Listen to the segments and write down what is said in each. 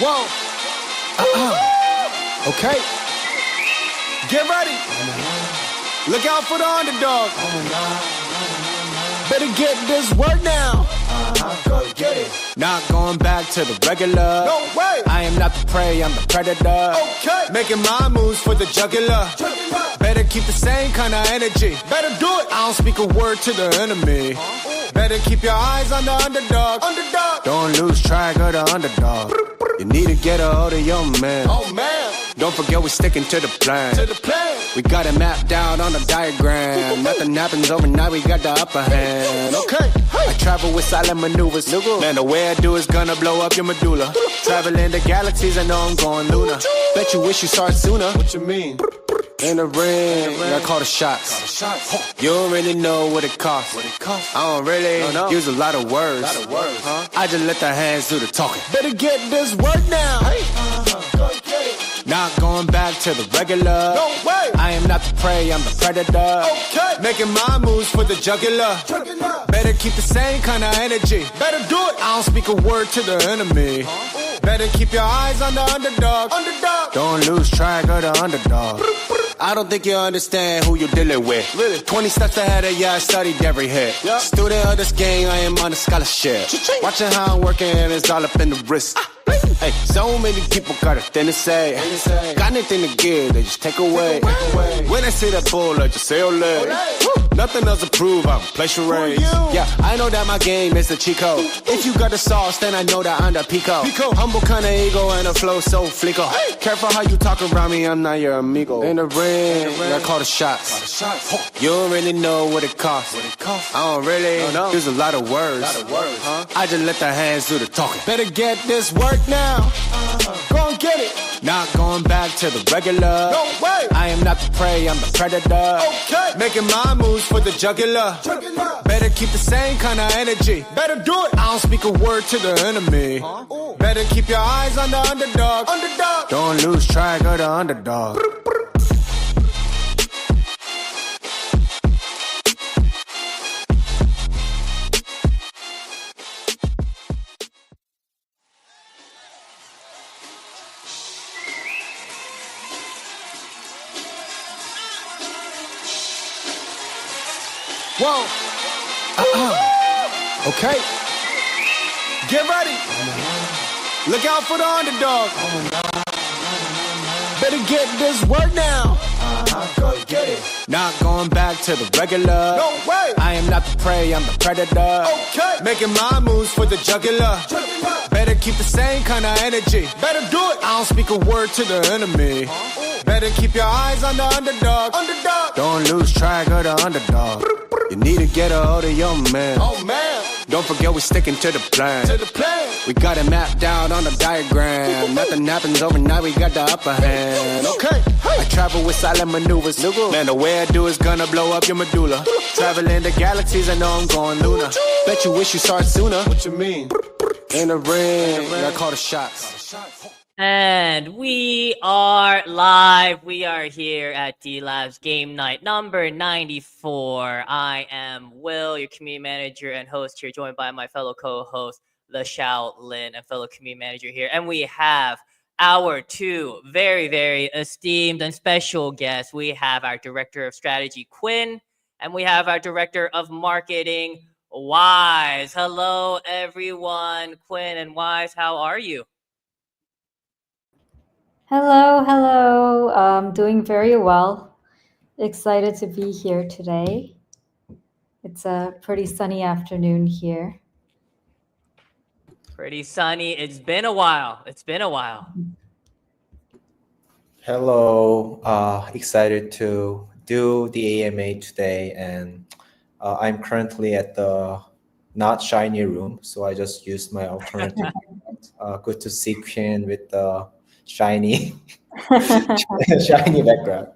Whoa. Okay. Get ready. Look out for the underdog. Better get this work now. Go get it. Not going back to the regular. No way. I am not the prey, I'm the predator. Okay. Making my moves for the jugular. Better keep the same kind of energy. Better do it. I don't speak a word to the enemy. Better keep your eyes on the underdog. Don't lose track of the underdog. You need to get a hold of your man. Oh man. Don't forget we're sticking to the plan. We got it mapped out on the diagram. Nothing happens overnight, we got the upper hand. Okay. I travel with silent maneuvers. Man, the way I do is gonna blow up your medulla. Traveling the galaxies, I know I'm going lunar. Bet you wish you saw it sooner. What you mean? In the ring, I call the shots. You don't really know what it costs. I don't really use a lot of words. I just let the hands do the talking. Better get this work now. Not going back to the regular. No way. I am not the prey, I'm the predator. Okay. Making my moves for the jugular. Better keep the same kind of energy. Better do it. I don't speak a word to the enemy. Better keep your eyes on the underdog. Don't lose track of the underdog. I don't think you understand who you're dealing with. Really? 20 steps ahead of you, I studied every hit. Yep. Student of this game, I am on a scholarship. Watching how I'm working, it's all up in the wrist. Hey, so many people got a thing to say. Got anything to give, they just take away. When I say that bull, I just say ole. Nothing else to prove, I'm place your raise. Yeah, I know that my game is the Chico. If you got the sauce, then I know that I'm the Pico. Humble kind of ego and a flow so flico. Careful how you talk around me, I'm not your amigo. In the ring, I call the shots. You don't really know what it costs. I don't really use a lot of words. I just let the hands do the talking. Better get this work now. Go and get it. Not going back to the regular. No way. I am not the prey, I'm the predator. Okay. Making my moves for the jugular. Better keep the same kind of energy. Better do it. I don't speak a word to the enemy. Better keep your eyes on the underdog. Don't lose track of the underdog. Whoa. Okay. Get ready. Look out for the underdog. Better get this work now. Go get it. Not going back to the regular. No way. I am not the prey, I'm the predator. Okay. Making my moves for the jugular. Better keep the same kind of energy. Better do it. I don't speak a word to the enemy. Better keep your eyes on the underdog. Don't lose track of the underdog. You need to get a hold of your man. Oh man. Don't forget we're sticking to the plan. We got it mapped out on the diagram. Nothing happens overnight, we got the upper hand. Okay. I travel with silent maneuvers. Man, the way I do is gonna blow up your medulla. Traveling the galaxies, I know I'm going lunar. Bet you wish you saw it sooner. What you mean? In the ring, I call the shots. And we are live. We are here at Delabs game night number 94. I am Will, your community manager and host here, joined by my fellow co-host, the Shaolin, and fellow community manager here. And we have our two very, very esteemed and special guests. We have our director of strategy, Quinn, and we have our director of marketing, Wise. Hello, everyone. Quinn and Wise, how are you? Hello. Doing very well. Excited to be here today. It's a pretty sunny afternoon here. Pretty sunny. It's been a while. Hello. Excited to do the AMA today, and I'm currently at the not shiny room, so I just used my alternative. Good to see Quinn with the shiny background.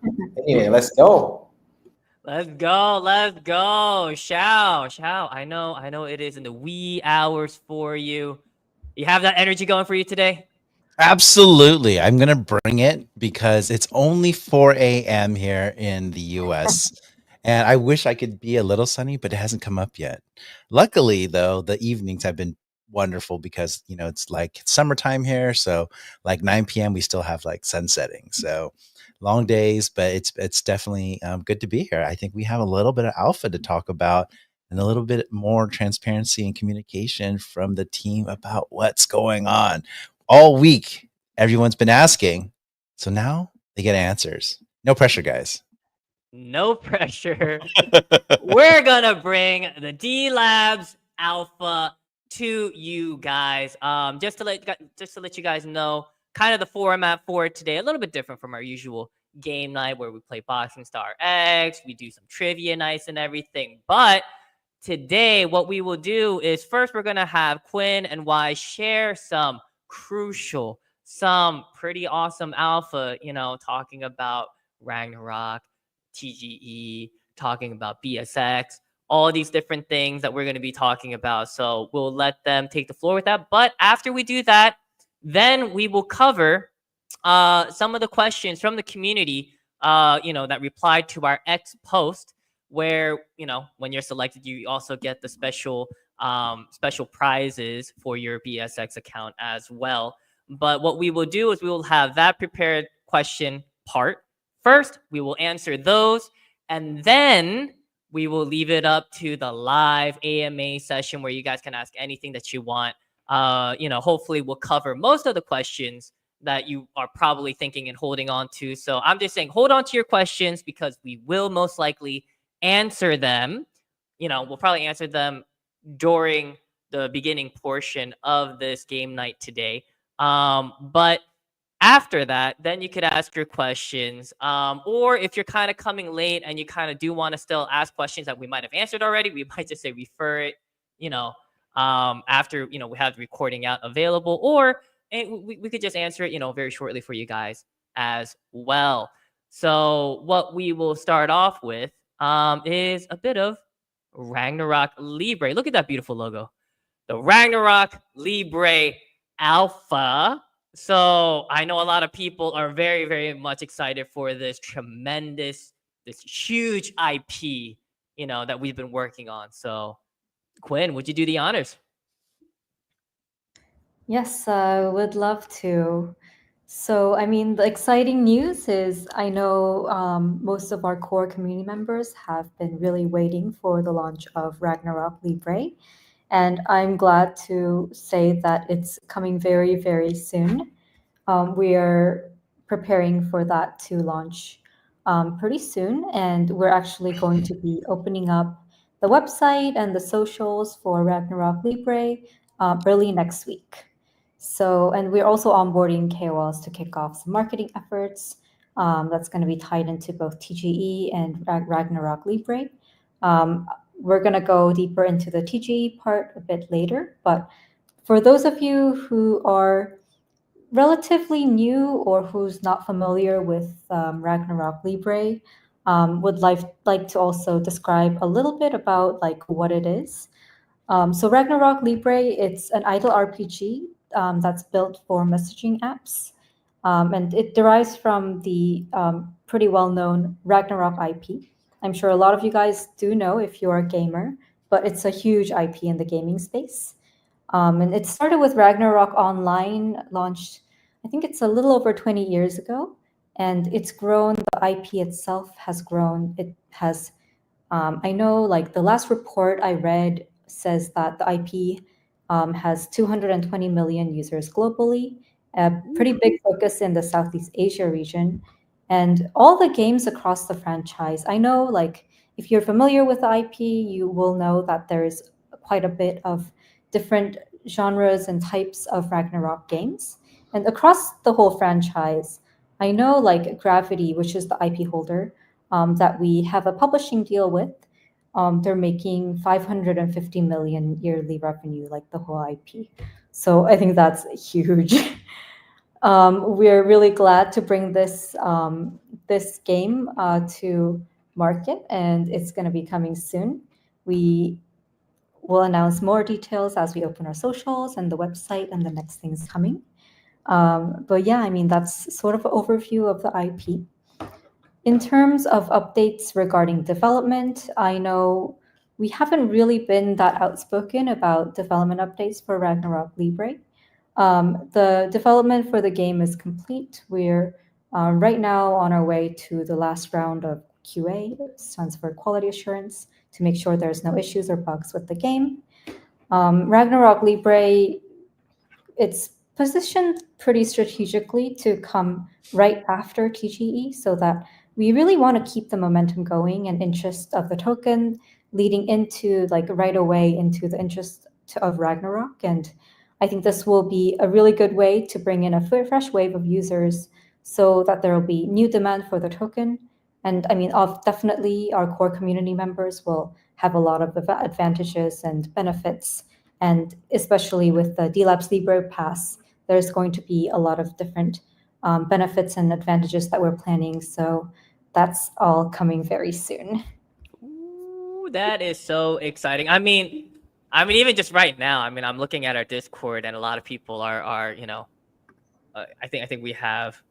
Anyway, let's go. Let's go. Shao. I know it is in the wee hours for you. You have that energy going for you today? Absolutely. I'm going to bring it because it's only 4 a.m. here in the US. And I wish I could be a little sunny, but it hasn't come up yet. Luckily, though, the evenings have been wonderful because it's like summertime here, so like 9 p.m. we still have like sun setting, so long days, but it's definitely good to be here. I think we have a little bit of alpha to talk about and a little bit more transparency and communication from the team about what's going on all week. Everyone's been asking, so now they get answers. No pressure, guys. No pressure. We're gonna bring the Delabs Alpha to you guys. Just to let you guys know, kind of the format for today, a little bit different from our usual game night where we play Boxing Star X, we do some trivia nights and everything. But today, what we will do is first we're gonna have Quinn and Y share some crucial, some pretty awesome alpha, talking about Ragnarok, TGE, talking about BSX, all these different things that we're going to be talking about. So we'll let them take the floor with that. But after we do that, then we will cover some of the questions from the community, that replied to our X post, where, when you're selected, you also get the special prizes for your BSX account as well. But what we will do is we will have that prepared question part. First, we will answer those, and then we will leave it up to the live AMA session where you guys can ask anything that you want. Hopefully we'll cover most of the questions that you are probably thinking and holding on to. So I'm just saying, hold on to your questions because we will most likely answer them. We'll probably answer them during the beginning portion of this game night today. But after that, then you could ask your questions. Or if you're kind of coming late and you kind of do want to still ask questions that we might have answered already, we might just say refer it, after, we have the recording out available. Or we could just answer it, very shortly for you guys as well. So what we will start off with is a bit of Ragnarok Libre. Look at that beautiful logo. The Ragnarok Libre Alpha. So I know a lot of people are very, very much excited for this huge IP, that we've been working on. So Quinn, would you do the honors? Yes, I would love to. So, I mean, the exciting news is I know most of our core community members have been really waiting for the launch of Ragnarok Libre. And I'm glad to say that it's coming very, very soon. We are preparing for that to launch pretty soon. And we're actually going to be opening up the website and the socials for Ragnarok Libre early next week. So, and we're also onboarding KOLs to kick off some marketing efforts that's going to be tied into both TGE and Ragnarok Libre. We're going to go deeper into the TGE part a bit later, but for those of you who are relatively new or who's not familiar with Ragnarok Libre, would like to also describe a little bit about like what it is. So Ragnarok Libre, it's an idle RPG that's built for messaging apps. And it derives from the pretty well-known Ragnarok IP. I'm sure a lot of you guys do know if you're a gamer, but it's a huge IP in the gaming space. And it started with Ragnarok Online, launched, I think it's a little over 20 years ago. And it's grown, the IP itself has grown. It has, I know like the last report I read says that the IP has 220 million users globally, a pretty big focus in the Southeast Asia region. And all the games across the franchise, I know like if you're familiar with the IP, you will know that there's quite a bit of different genres and types of Ragnarok games. And across the whole franchise, I know like Gravity, which is the IP holder that we have a publishing deal with, they're making 550 million yearly revenue, like the whole IP. So I think that's huge. We're really glad to bring this this game to market, and it's going to be coming soon. We will announce more details as we open our socials and the website and the next things coming. But yeah, I mean, that's sort of an overview of the IP. In terms of updates regarding development, I know we haven't really been that outspoken about development updates for Ragnarok Libre. The development for the game is complete. We're right now on our way to the last round of QA, stands for quality assurance, to make sure there's no issues or bugs with the game. Ragnarok Libre, it's positioned pretty strategically to come right after TGE so that we really want to keep the momentum going and interest of the token leading into like right away into the interest of Ragnarok. And I think this will be a really good way to bring in a fresh wave of users so that there will be new demand for the token. And I mean, definitely our core community members will have a lot of advantages and benefits. And especially with the Delabs Libre Pass, there's going to be a lot of different benefits and advantages that we're planning. So that's all coming very soon. Ooh, that is so exciting. I mean, even just right now, I mean, I'm looking at our Discord, and a lot of people are I think we have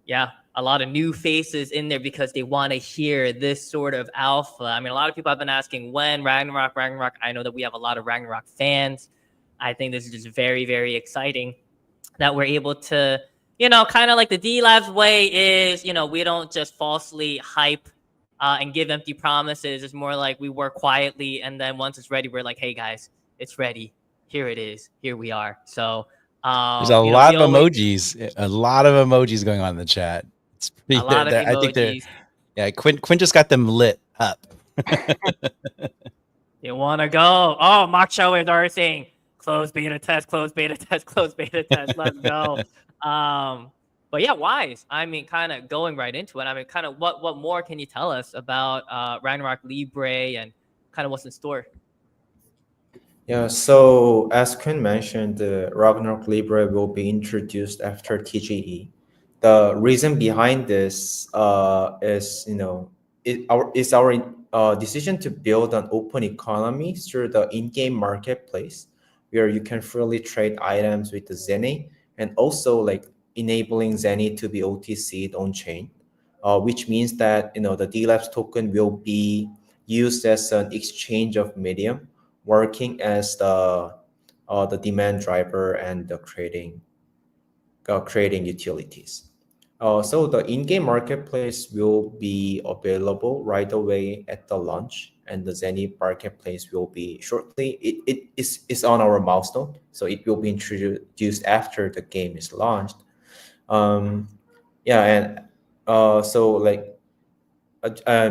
a lot of new faces in there because they want to hear this sort of alpha. I mean, a lot of people have been asking when Ragnarok. I know that we have a lot of Ragnarok fans. I think this is just very, very exciting that we're able to, kind of like the Delabs way is, we don't just falsely hype and give empty promises. It's more like we work quietly, and then once it's ready, we're like, hey guys, it's ready. Here it is. Here we are. So there's a lot of emojis, going on in the chat. It's pretty, a lot of emojis. I think they're, Quinn just got them lit up. You want to go? Oh, Macho is already saying close beta test, close beta test, close beta test. Let's go. But yeah, Wise. I mean, kind of going right into it. I mean, kind of what more can you tell us about Ragnarok Libre and kind of what's in store? Yeah, so as Quinn mentioned, the Ragnarok Libre will be introduced after TGE. The reason behind this is, our decision to build an open economy through the in-game marketplace, where you can freely trade items with the Zenny, and also like enabling Zenny to be OTC'd on chain, which means that the Delabs token will be used as an exchange of medium, working as the demand driver and the creating utilities. So the in-game marketplace will be available right away at the launch, and the Zenny marketplace will be shortly. It is on our milestone, so it will be introduced after the game is launched. So like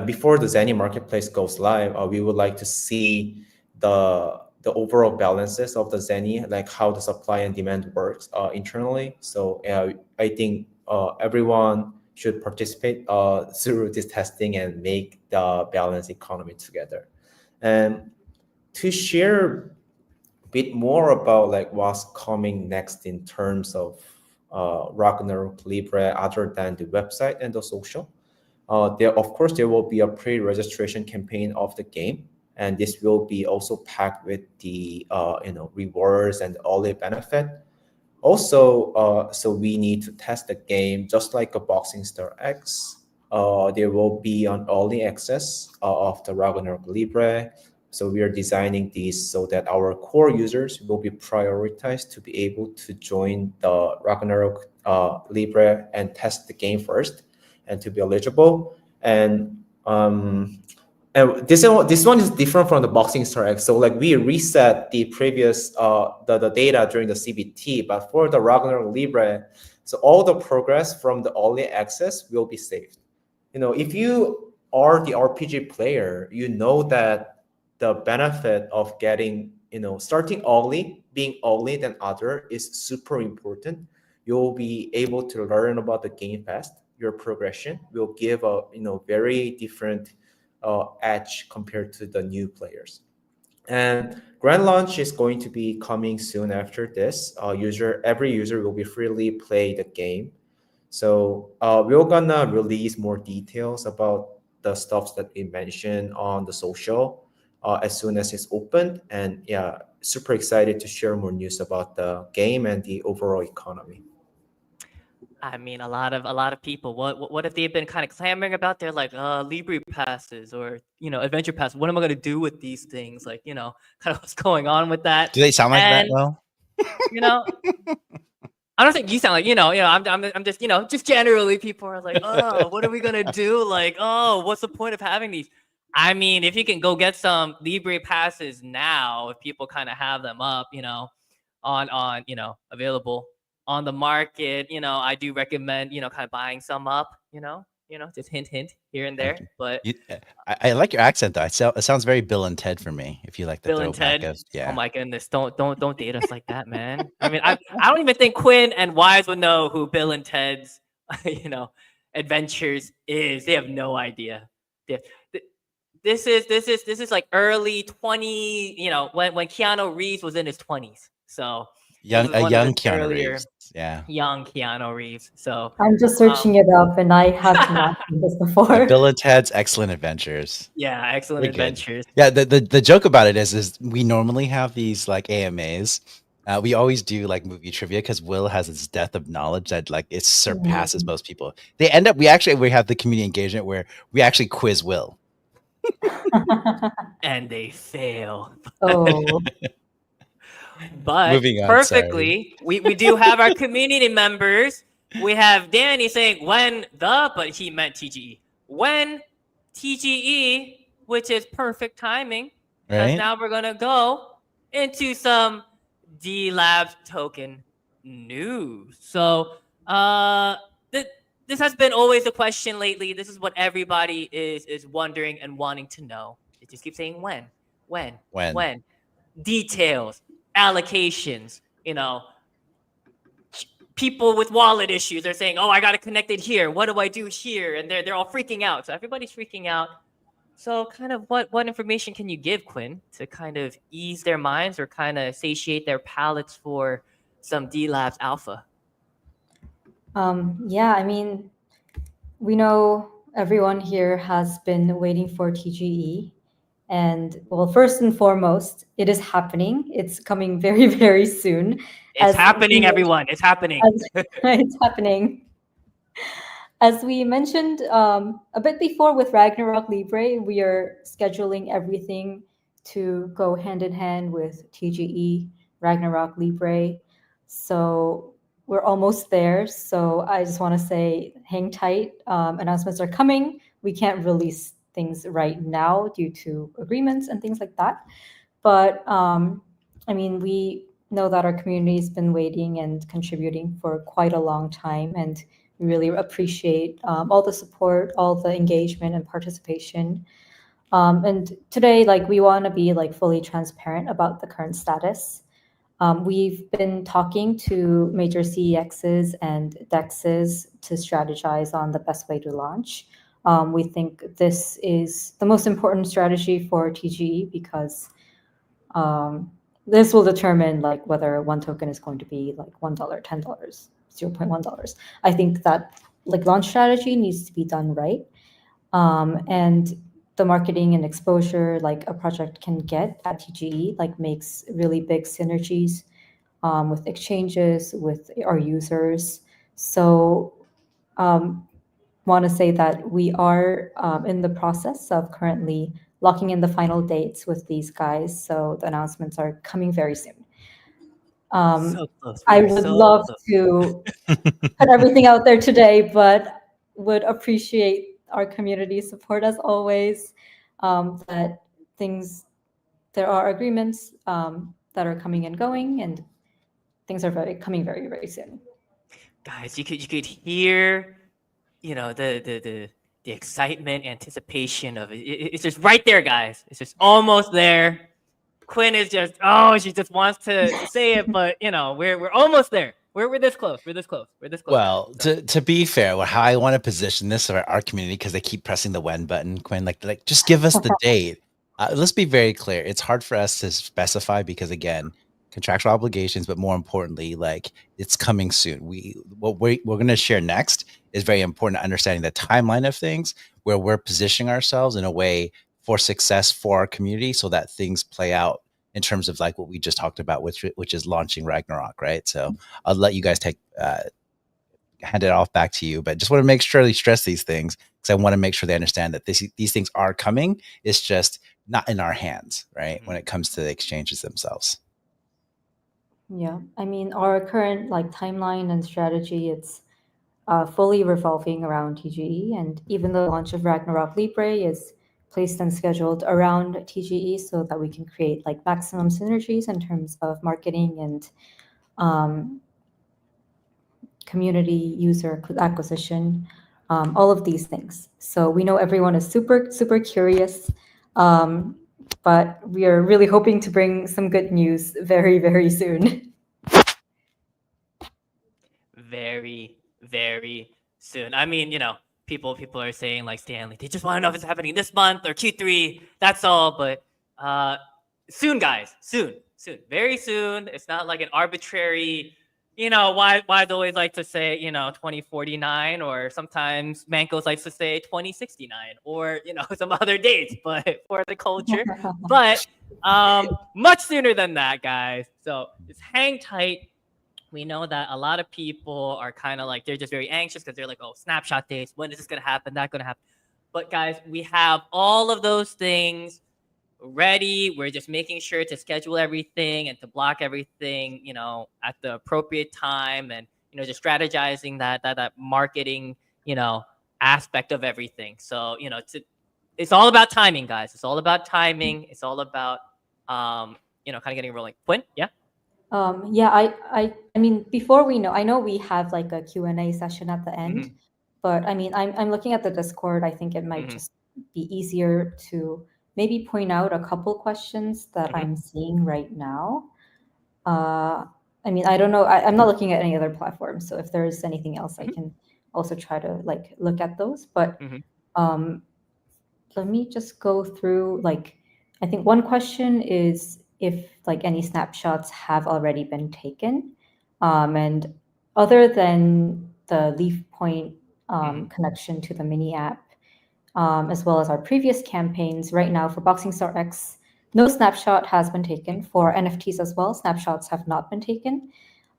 before the Zenny marketplace goes live, we would like to see the overall balances of the Zenny, like how the supply and demand works internally. So I think everyone should participate through this testing and make the balanced economy together. And to share a bit more about like what's coming next in terms of Ragnarok Libre, other than the website and the social, there will be a pre-registration campaign of the game, and this will be also packed with the rewards and early benefit. Also, so we need to test the game just like a Boxing Star X. There will be an early access of the Ragnarok Libre. So we are designing these so that our core users will be prioritized to be able to join the Ragnarok Libre and test the game first, and to be eligible. And this one is different from the Boxing Star X. So like we reset the previous the data during the CBT, but for the Ragnarok Libre, so all the progress from the early access will be saved. If you are the RPG player, you know that the benefit of getting starting early, being early than other, is super important. You'll be able to learn about the game fast. Your progression will give a very different edge compared to the new players. And grand launch is going to be coming soon after this. Every user will be freely play the game. So we're gonna release more details about the stuff that we mentioned on the social as soon as it's open. And yeah, super excited to share more news about the game and the overall economy. I mean, a lot of people. What if they've been kind of clamoring about their like Libra passes or adventure passes? What am I gonna do with these things? Like kind of what's going on with that? Do they sound like that? And Well, you know, I don't think you sound like I'm just just generally people are like, oh, what are we gonna do? Like, oh, what's the point of having these? I mean, if you can go get some Libre passes now, if people kind of have them up, on available on the market, I do recommend kind of buying some up, just hint here and thank there. you. But I like your accent though. It sounds very Bill and Ted for me. If you like the Bill and throwback Ted. of Oh yeah, my goodness! Don't date us like that, man. I mean, I don't even think Quinn and Wise would know who Bill and Ted's adventures is. They have no idea. This is like early 20. When Keanu Reeves was in his 20s. So this is one of young his Keanu earlier Reeves. Yeah, young Keanu Reeves. So I'm just um, searching it up, and I have not seen this Bill before. and Ted's Excellent Adventures. yeah, excellent Very good. adventures. Yeah, the joke about it is we normally have these like AMAs. We always do like movie trivia because Will has this depth of knowledge that like it surpasses Mm. most people. We have the community engagement where we actually quiz Will. And they fail. Oh, But Moving on, sorry. perfectly, we do have our community members. We have Danny saying but he meant TGE. When TGE, which is perfect timing, because Right? now we're gonna go into some Delabs token news. So th- this has been always a question lately. This is what everybody is wondering and wanting to know. They just keep saying when, When? when details, allocations, people with wallet issues are saying, "Oh, I got to connect it here. What do I do here?" And they're all freaking out. So everybody's freaking out. So kind of what information can you give, Quinn, to kind of ease their minds or kind of satiate their palates for some D Labs alpha? yeah, I mean, we know everyone here has been waiting for TGE. And well, first and foremost, it is happening. It's coming very, very soon. It's As happening, we, everyone. It's happening. as, it's happening. As we mentioned a bit before with Ragnarok Libre, we are scheduling everything to go hand in hand with TGE Ragnarok Libre. So we're almost there. So I just want to say, hang tight. Announcements are coming. We can't release things right now due to agreements and things like that. But I mean, we know that our community has been waiting and contributing for quite a long time, and we really appreciate all the support, all the engagement and participation. And today, like, we want to be like fully transparent about the current status. We've been talking to major CEXs and DEXs to strategize on the best way to launch. We think this is the most important strategy for TGE because this will determine like whether one token is going to be like $1, $10, $0.1. I think that like launch strategy needs to be done right. And the marketing and exposure like a project can get at TGE like makes really big synergies with exchanges, with our users. So want to say that we are in the process of currently locking in the final dates with these guys. So the announcements are coming very soon. So close. We I are would so love close. to put everything out there today, but would appreciate our community support as always. That things, there are agreements that are coming and going, and things are coming very, very soon. Guys, you could hear, the excitement, anticipation of it. It's just right there, guys. It's just almost there. Quinn is just she just wants to say it, but we're almost there. We're this close. We're this close. We're this close. Well, So, to be fair, how I want to position this for our community because they keep pressing the when button, Quinn. Like just give us the date. Let's be very clear. It's hard for us to specify because again, contractual obligations, but more importantly, like it's coming soon. We're going to share next is very important. Understanding the timeline of things, where we're positioning ourselves in a way for success for our community, so that things play out in terms of like what we just talked about, which is launching Ragnarok, right? So I'll let you guys take hand it off back to you. But just want to make sure they stress these things because I want to make sure they understand that these things are coming. It's just not in our hands, right? When it comes to the exchanges themselves. Yeah, I mean, our current like timeline and strategy, it's fully revolving around TGE, and even the launch of Ragnarok Libre is placed and scheduled around TGE so that we can create like maximum synergies in terms of marketing and community user acquisition, all of these things. So we know everyone is super curious, but we are really hoping to bring some good news very soon. Very soon. I mean, people are saying like Stanley, they just want to know if it's happening this month or Q3. That's all. But soon, guys, soon, very soon. It's not like an arbitrary. Why they always like to say 2049, or sometimes Mankos likes to say 2069, or some other dates, but for the culture. But much sooner than that, guys. So just hang tight. We know that a lot of people are kind of like, they're just very anxious because they're like, oh, snapshot dates. When is this going to happen? That going to happen? But guys, we have all of those things ready. We're just making sure to schedule everything and to block everything, at the appropriate time, and, just strategizing that marketing, aspect of everything. So, it's all about timing, guys. It's all about timing. It's all about, kind of getting rolling. Quinn? Yeah. Yeah, I mean, before we know, I know we have like a Q&A session at the end, but I mean, I'm looking at the Discord. I think it might just be easier to maybe point out a couple questions that I'm seeing right now. I mean, I don't know. I'm not looking at any other platform, so if there's anything else, I can also try to like look at those. But let me just go through. Like, I think one question is if like any snapshots have already been taken, and other than the Leaf Point connection to the mini app, as well as our previous campaigns, right now for Boxing Star X, no snapshot has been taken. For NFTs as well, snapshots have not been taken.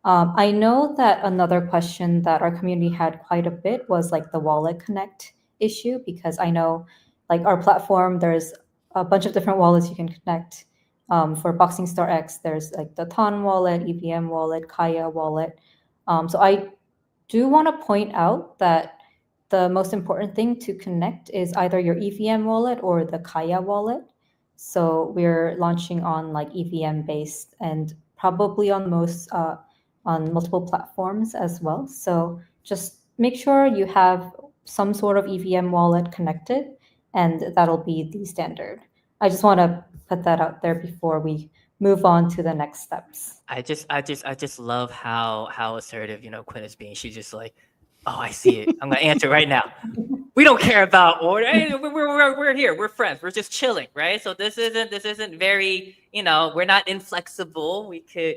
I know that another question that our community had quite a bit was like the wallet connect issue, because I know like our platform, there's a bunch of different wallets you can connect. For Boxing Star X, there's like the Ton wallet, EVM wallet, Kaya wallet. So I do want to point out that the most important thing to connect is either your EVM wallet or the Kaya wallet. So we're launching on like EVM based, and probably on on multiple platforms as well. So just make sure you have some sort of EVM wallet connected, and that'll be the standard. I just want to put that out there before we move on to the next steps. I just love how assertive Quinn is being. She's just like, oh, I see it. I'm gonna answer right now. We don't care about order. Hey, we're here. We're friends. We're just chilling, right? So this isn't very, we're not inflexible. We could,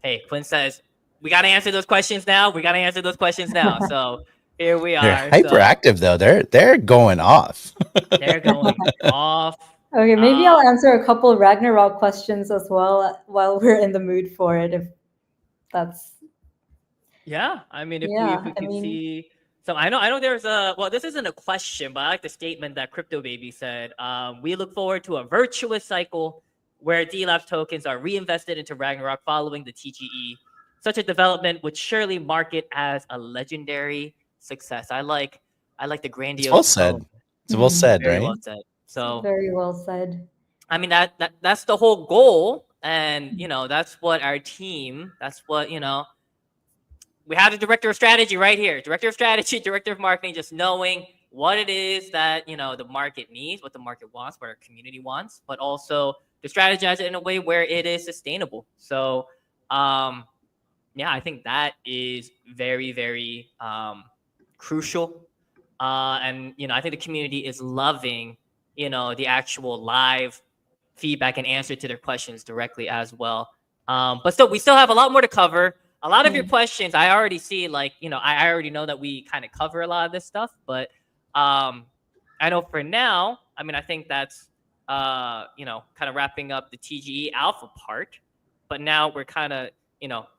hey, Quinn says we gotta answer those questions now. We gotta answer those questions now. So here we are. They're hyperactive though. They're going off. They're going off. Okay, maybe I'll answer a couple Ragnarok questions as well while we're in the mood for it, if that's. Yeah, I mean, if we can see. So I know there's well, this isn't a question, but I like the statement that Crypto Baby said. We look forward to a virtuous cycle where Delabs tokens are reinvested into Ragnarok following the TGE. Such a development would surely mark it as a legendary success. I like the grandiose. It's well said. It's well said, Very right? well said. So very well said. I mean, that's the whole goal, and that's what our team. That's what we have the director of strategy right here. Director of strategy, director of marketing, just knowing what it is that the market needs, what the market wants, what our community wants, but also to strategize it in a way where it is sustainable. So, yeah, I think that is very crucial. And I think the community is loving the actual live feedback and answer to their questions directly as well. But still, we still have a lot more to cover. A lot of your questions, I already see, like, I already know that we kind of cover a lot of this stuff, but I know for now, I mean, I think that's, kind of wrapping up the TGE alpha part, but now we're kind of,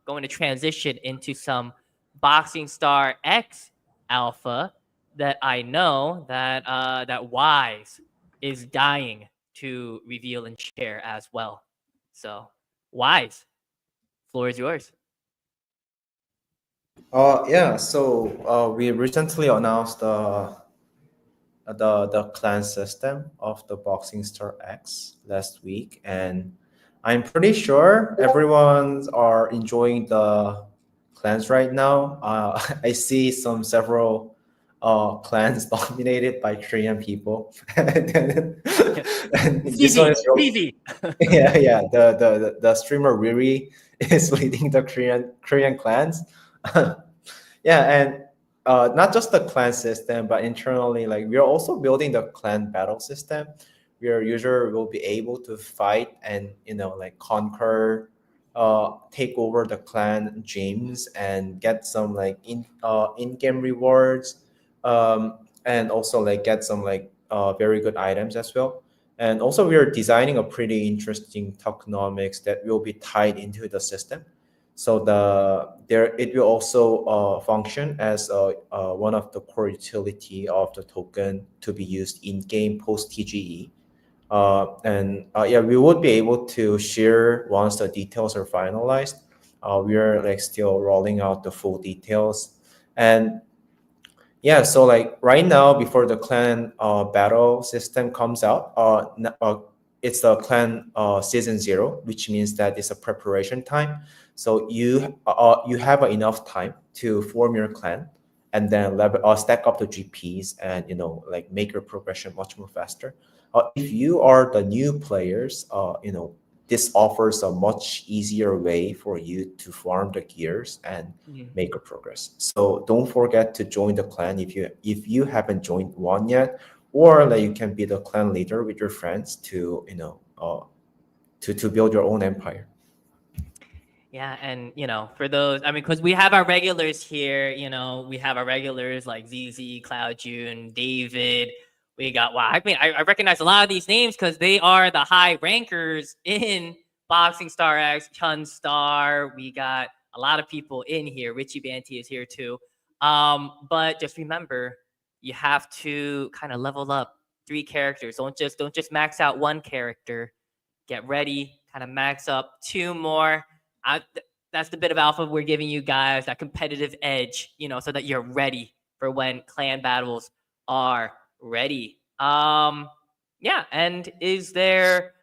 going to transition into some Boxing Star X Alpha that I know that that Wise is dying to reveal and share as well. So, Wise, floor is yours. Yeah. So we recently announced the clan system of the Boxing Star X last week, and I'm pretty sure everyone's are enjoying the clans right now. I see several clans dominated by Korean people, and It's this one easy. is real. Easy. Yeah. The streamer Riri is leading the Korean clans. Yeah, and not just the clan system, but internally, like we are also building the clan battle system, where user will be able to fight and like conquer, take over the clan gyms and get some like in-game rewards, and also like get some like very good items as well. And also, we are designing a pretty interesting tokenomics that will be tied into the system. So there it will also function as one of the core utility of the token to be used in game post TGE. And yeah, we would be able to share once the details are finalized. We are like still rolling out the full details, and yeah, so like right now, before the clan battle system comes out, it's the clan season 0, which means that it's a preparation time. So you have enough time to form your clan, and then stack up the GPs, and like make your progression much more faster. If you are the new players, this offers a much easier way for you to farm the gears and make a progress. So don't forget to join the clan if you haven't joined one yet, or like you can be the clan leader with your friends to to build your own empire. Yeah, and for those, I mean, because we have our regulars here, we have our regulars like ZZ, Cloud June, David. We got wow. I mean, I recognize a lot of these names because they are the high rankers in Boxing Star X, Chun Star. We got a lot of people in here. Richie Banty is here too. But just remember, you have to kind of level up 3 characters. Don't just max out 1 character. Get ready, kind of max up 2 more. That's the bit of alpha we're giving you guys, that competitive edge, so that you're ready for when clan battles are ready. Yeah, and is there,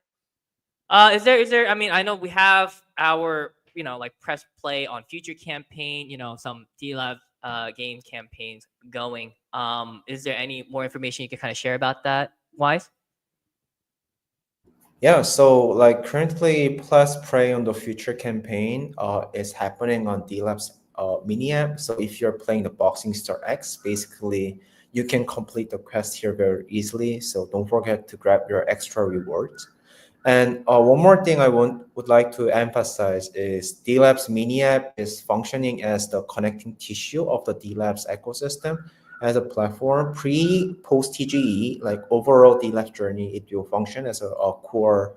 I mean, I know we have our, like press play on future campaign, some DLab games campaigns going. Is there any more information you can kind of share about that, Wise? Yeah, so like currently Plus Prey on the Future campaign is happening on Delabs mini app. So if you're playing the Boxing Star X, basically you can complete the quest here very easily. So don't forget to grab your extra rewards. And one more thing would like to emphasize is DLabs mini app is functioning as the connecting tissue of the DLabs ecosystem as a platform. Post TGE, like overall DLabs journey, it will function as a core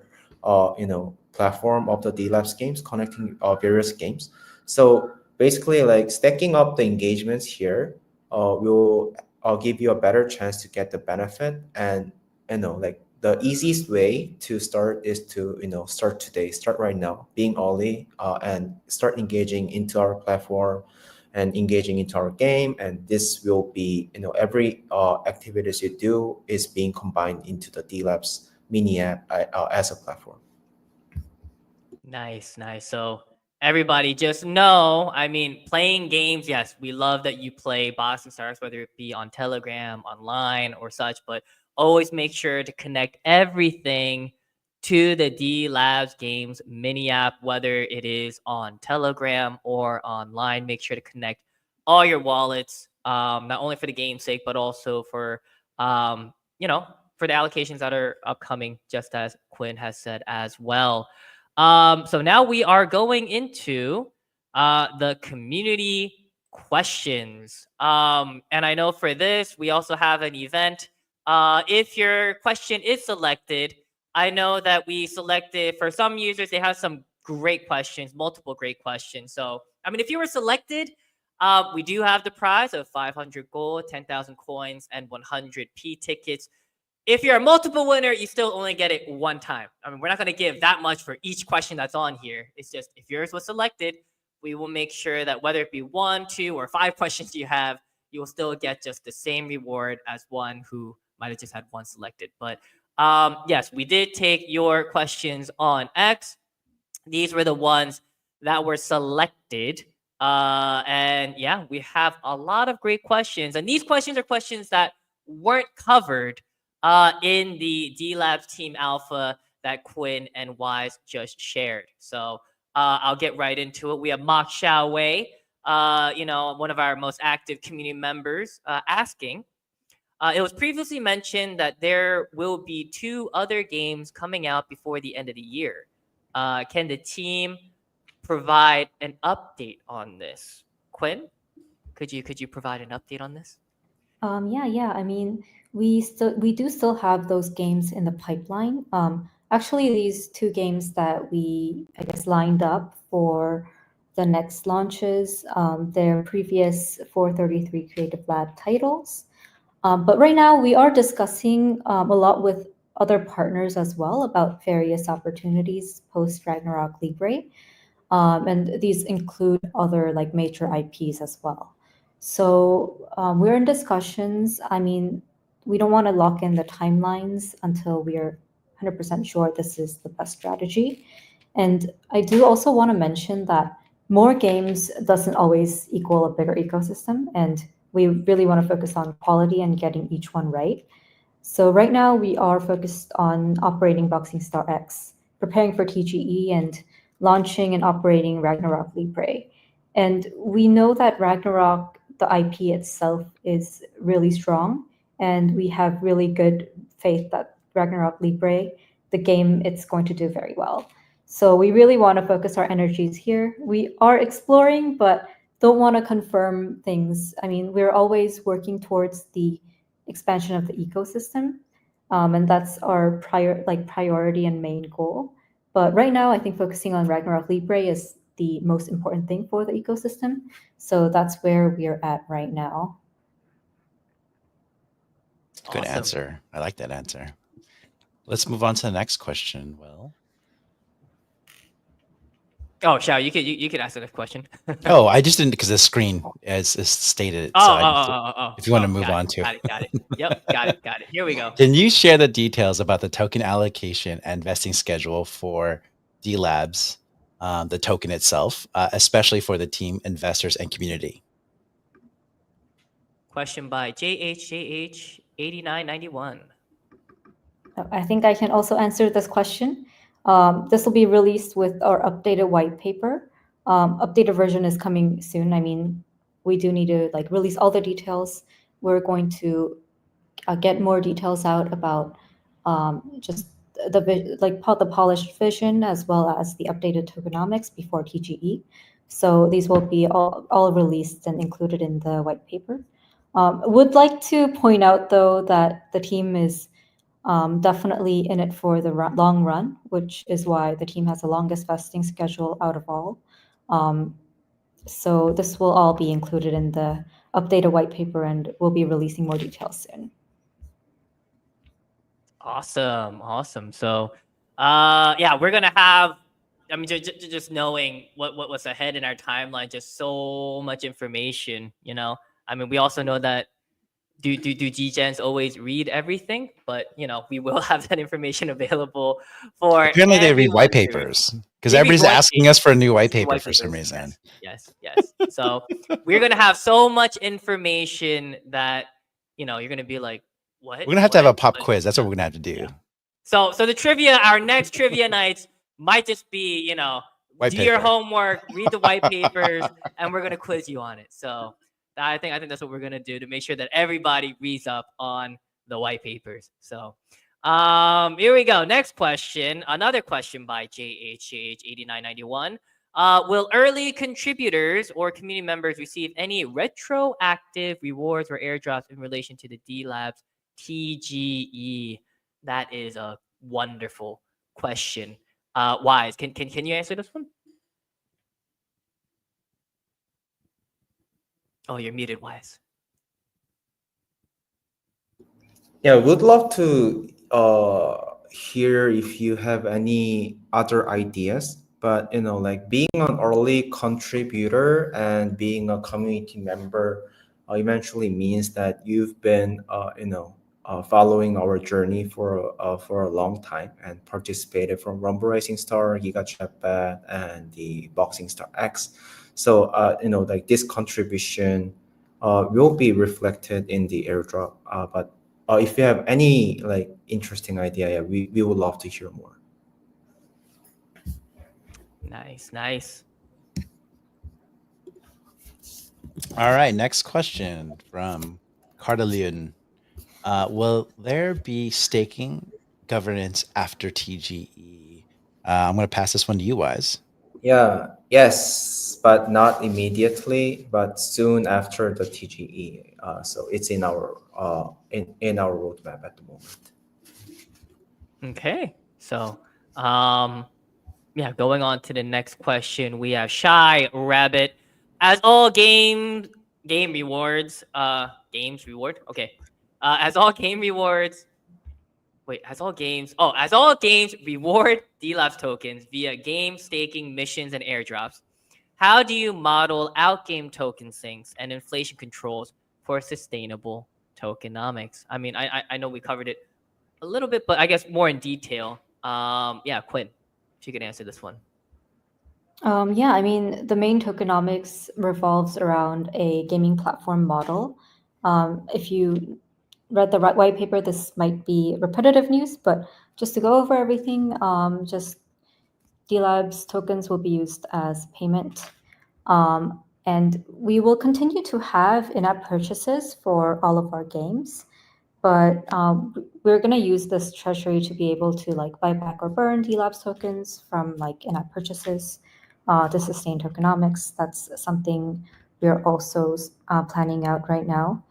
platform of the DLabs games, connecting various games. So basically, like stacking up the engagements here will give you a better chance to get the benefit. And like the easiest way to start is to start today, start right now, being early, and start engaging into our platform and engaging into our game. And this will be every activities you do is being combined into the DLabs mini app as a platform. Nice, nice. So everybody just know, I mean, playing games, yes, we love that you play Boston Stars, whether it be on Telegram, online, or such, but always make sure to connect everything to the D Labs Games mini app, whether it is on Telegram or online. Make sure to connect all your wallets, not only for the game's sake, but also for, um, you know, for the allocations that are upcoming, just as Quinn has said as well. So now we are going into the community questions. And I know for this, we also have an event. If your question is selected, I know that we selected for some users, they have some great questions, multiple great questions. So, I mean, if you were selected, We do have the prize of 500 gold, 10,000 coins, and 100 P tickets. If you're a multiple winner, you still only get it one time. I mean, we're not going to give that much for each question that's on here. It's just if yours was selected, we will make sure that whether it be 1, 2, or 5 questions you have, you will still get just the same reward as one who might have just had one selected. But yes, we did take your questions on X. These were the ones that were selected. And yeah, we have a lot of great questions. And these questions are questions that weren't covered in the Delabs Team Alpha that Quinn and Wise just shared. So I'll get right into it. We have Mak Xiao Wei, one of our most active community members, asking, it was previously mentioned that there will be 2 other games coming out before the end of the year. Can the team provide an update on this? Quinn, could you provide an update on this? Yeah. I mean, we do still have those games in the pipeline. Actually, these 2 games that we, I guess, lined up for the next launches, they're previous 433 Creative Lab titles. But right now, we are discussing a lot with other partners as well about various opportunities post Ragnarok Libre. And these include other like major IPs as well. So we're in discussions. I mean, we don't want to lock in the timelines until we are 100% sure this is the best strategy. And I do also want to mention that more games doesn't always equal a bigger ecosystem, and we really want to focus on quality and getting each one right. So right now we are focused on operating Boxing Star X, preparing for TGE, and launching and operating Ragnarok Libre. And we know that Ragnarok, the IP itself, is really strong, and we have really good faith that Ragnarok Libre, the game, it's going to do very well. So we really want to focus our energies here. We are exploring, but don't want to confirm things. I mean, we're always working towards the expansion of the ecosystem, and that's our priority and main goal. But right now, I think focusing on Ragnarok Libre is the most important thing for the ecosystem. So that's where we are at right now. Good Awesome. answer. I like that answer. Let's move on to the next question. Will. Oh, Xiao, you could ask the next question. Oh, I just didn't because the screen as stated it. If you want to move on to got it. Yep, got it. Here we go. Can you share the details about the token allocation and vesting schedule for Delabs, the token itself, especially for the team, investors, and community? Question by JH8991. I think I can also answer this question. This will be released with our updated white paper. Updated version is coming soon. I mean, we do need to like release all the details. We're going to get more details out about just the polished vision as well as the updated tokenomics before TGE. So these will be all released and included in the white paper. Would like to point out though that the team is definitely in it for the long run, which is why the team has the longest vesting schedule out of all. So this will all be included in the updated white paper, and we'll be releasing more details soon. Awesome. So, yeah, we're gonna have. I mean, just knowing what was ahead in our timeline, just so much information. I mean, we also know that do G-Gens always read everything? But we will have that information available for. Apparently, they read white papers because everybody's asking us for a new white paper for some reason. Yes. So we're gonna have so much information that you're gonna be like, what? We're gonna have to have a pop quiz. That's what we're gonna have to do. Yeah. So the trivia, our next trivia nights might just be, do your homework, read the white papers, and we're gonna quiz you on it. So I think that's what we're gonna do to make sure that everybody reads up on the white papers. So here we go. Next question. Another question by JH8991. Will early contributors or community members receive any retroactive rewards or airdrops in relation to the Delabs TGE? That is a wonderful question. Wise, can you answer this one? Oh, you're muted, Wise. Yeah, would love to hear if you have any other ideas. But like being an early contributor and being a community member eventually means that you've been following our journey for a long time and participated from Rumble Racing Star, Giga Chatbat, and the Boxing Star X. So like this contribution will be reflected in the airdrop. But if you have any like interesting idea, yeah, we would love to hear more. Nice, nice. All right, next question from Cardalion. Will there be staking governance after TGE? I'm going to pass this one to you, Wise. Yeah, yes, but not immediately, but soon after the TGE. So it's in our in our roadmap at the moment. Okay. So, yeah, going on to the next question, we have Shy Rabbit. As all game rewards, games reward. Okay. As all game rewards. Wait, as all games. Oh, as all games reward Delabs tokens via game staking missions and airdrops. How do you model out-game token sinks and inflation controls for sustainable tokenomics? I mean, I know we covered it a little bit, but I guess more in detail. Yeah, Quinn, if you could answer this one. Yeah, I mean, the main tokenomics revolves around a gaming platform model. If you read the white paper, this might be repetitive news, but just to go over everything, just Delabs tokens will be used as payment. And we will continue to have in-app purchases for all of our games, but we're going to use this treasury to be able to like buy back or burn Delabs tokens from like in-app purchases to sustain tokenomics. That's something we're also planning out right now.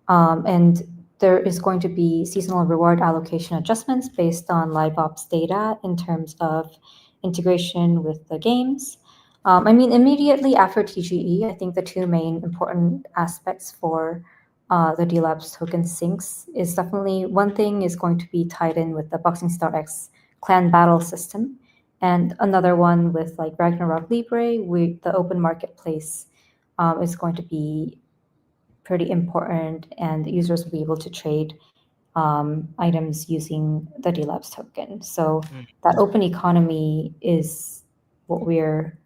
And there is going to be seasonal reward allocation adjustments based on live ops data in terms of integration with the games. I mean, immediately after TGE, I think the two main important aspects for the Delabs token sinks is definitely one thing is going to be tied in with the Boxing Star X clan battle system, and another one with like Ragnarok Libre, the open marketplace is going to be pretty important, and users will be able to trade items using the Delabs token. So that open economy is what we're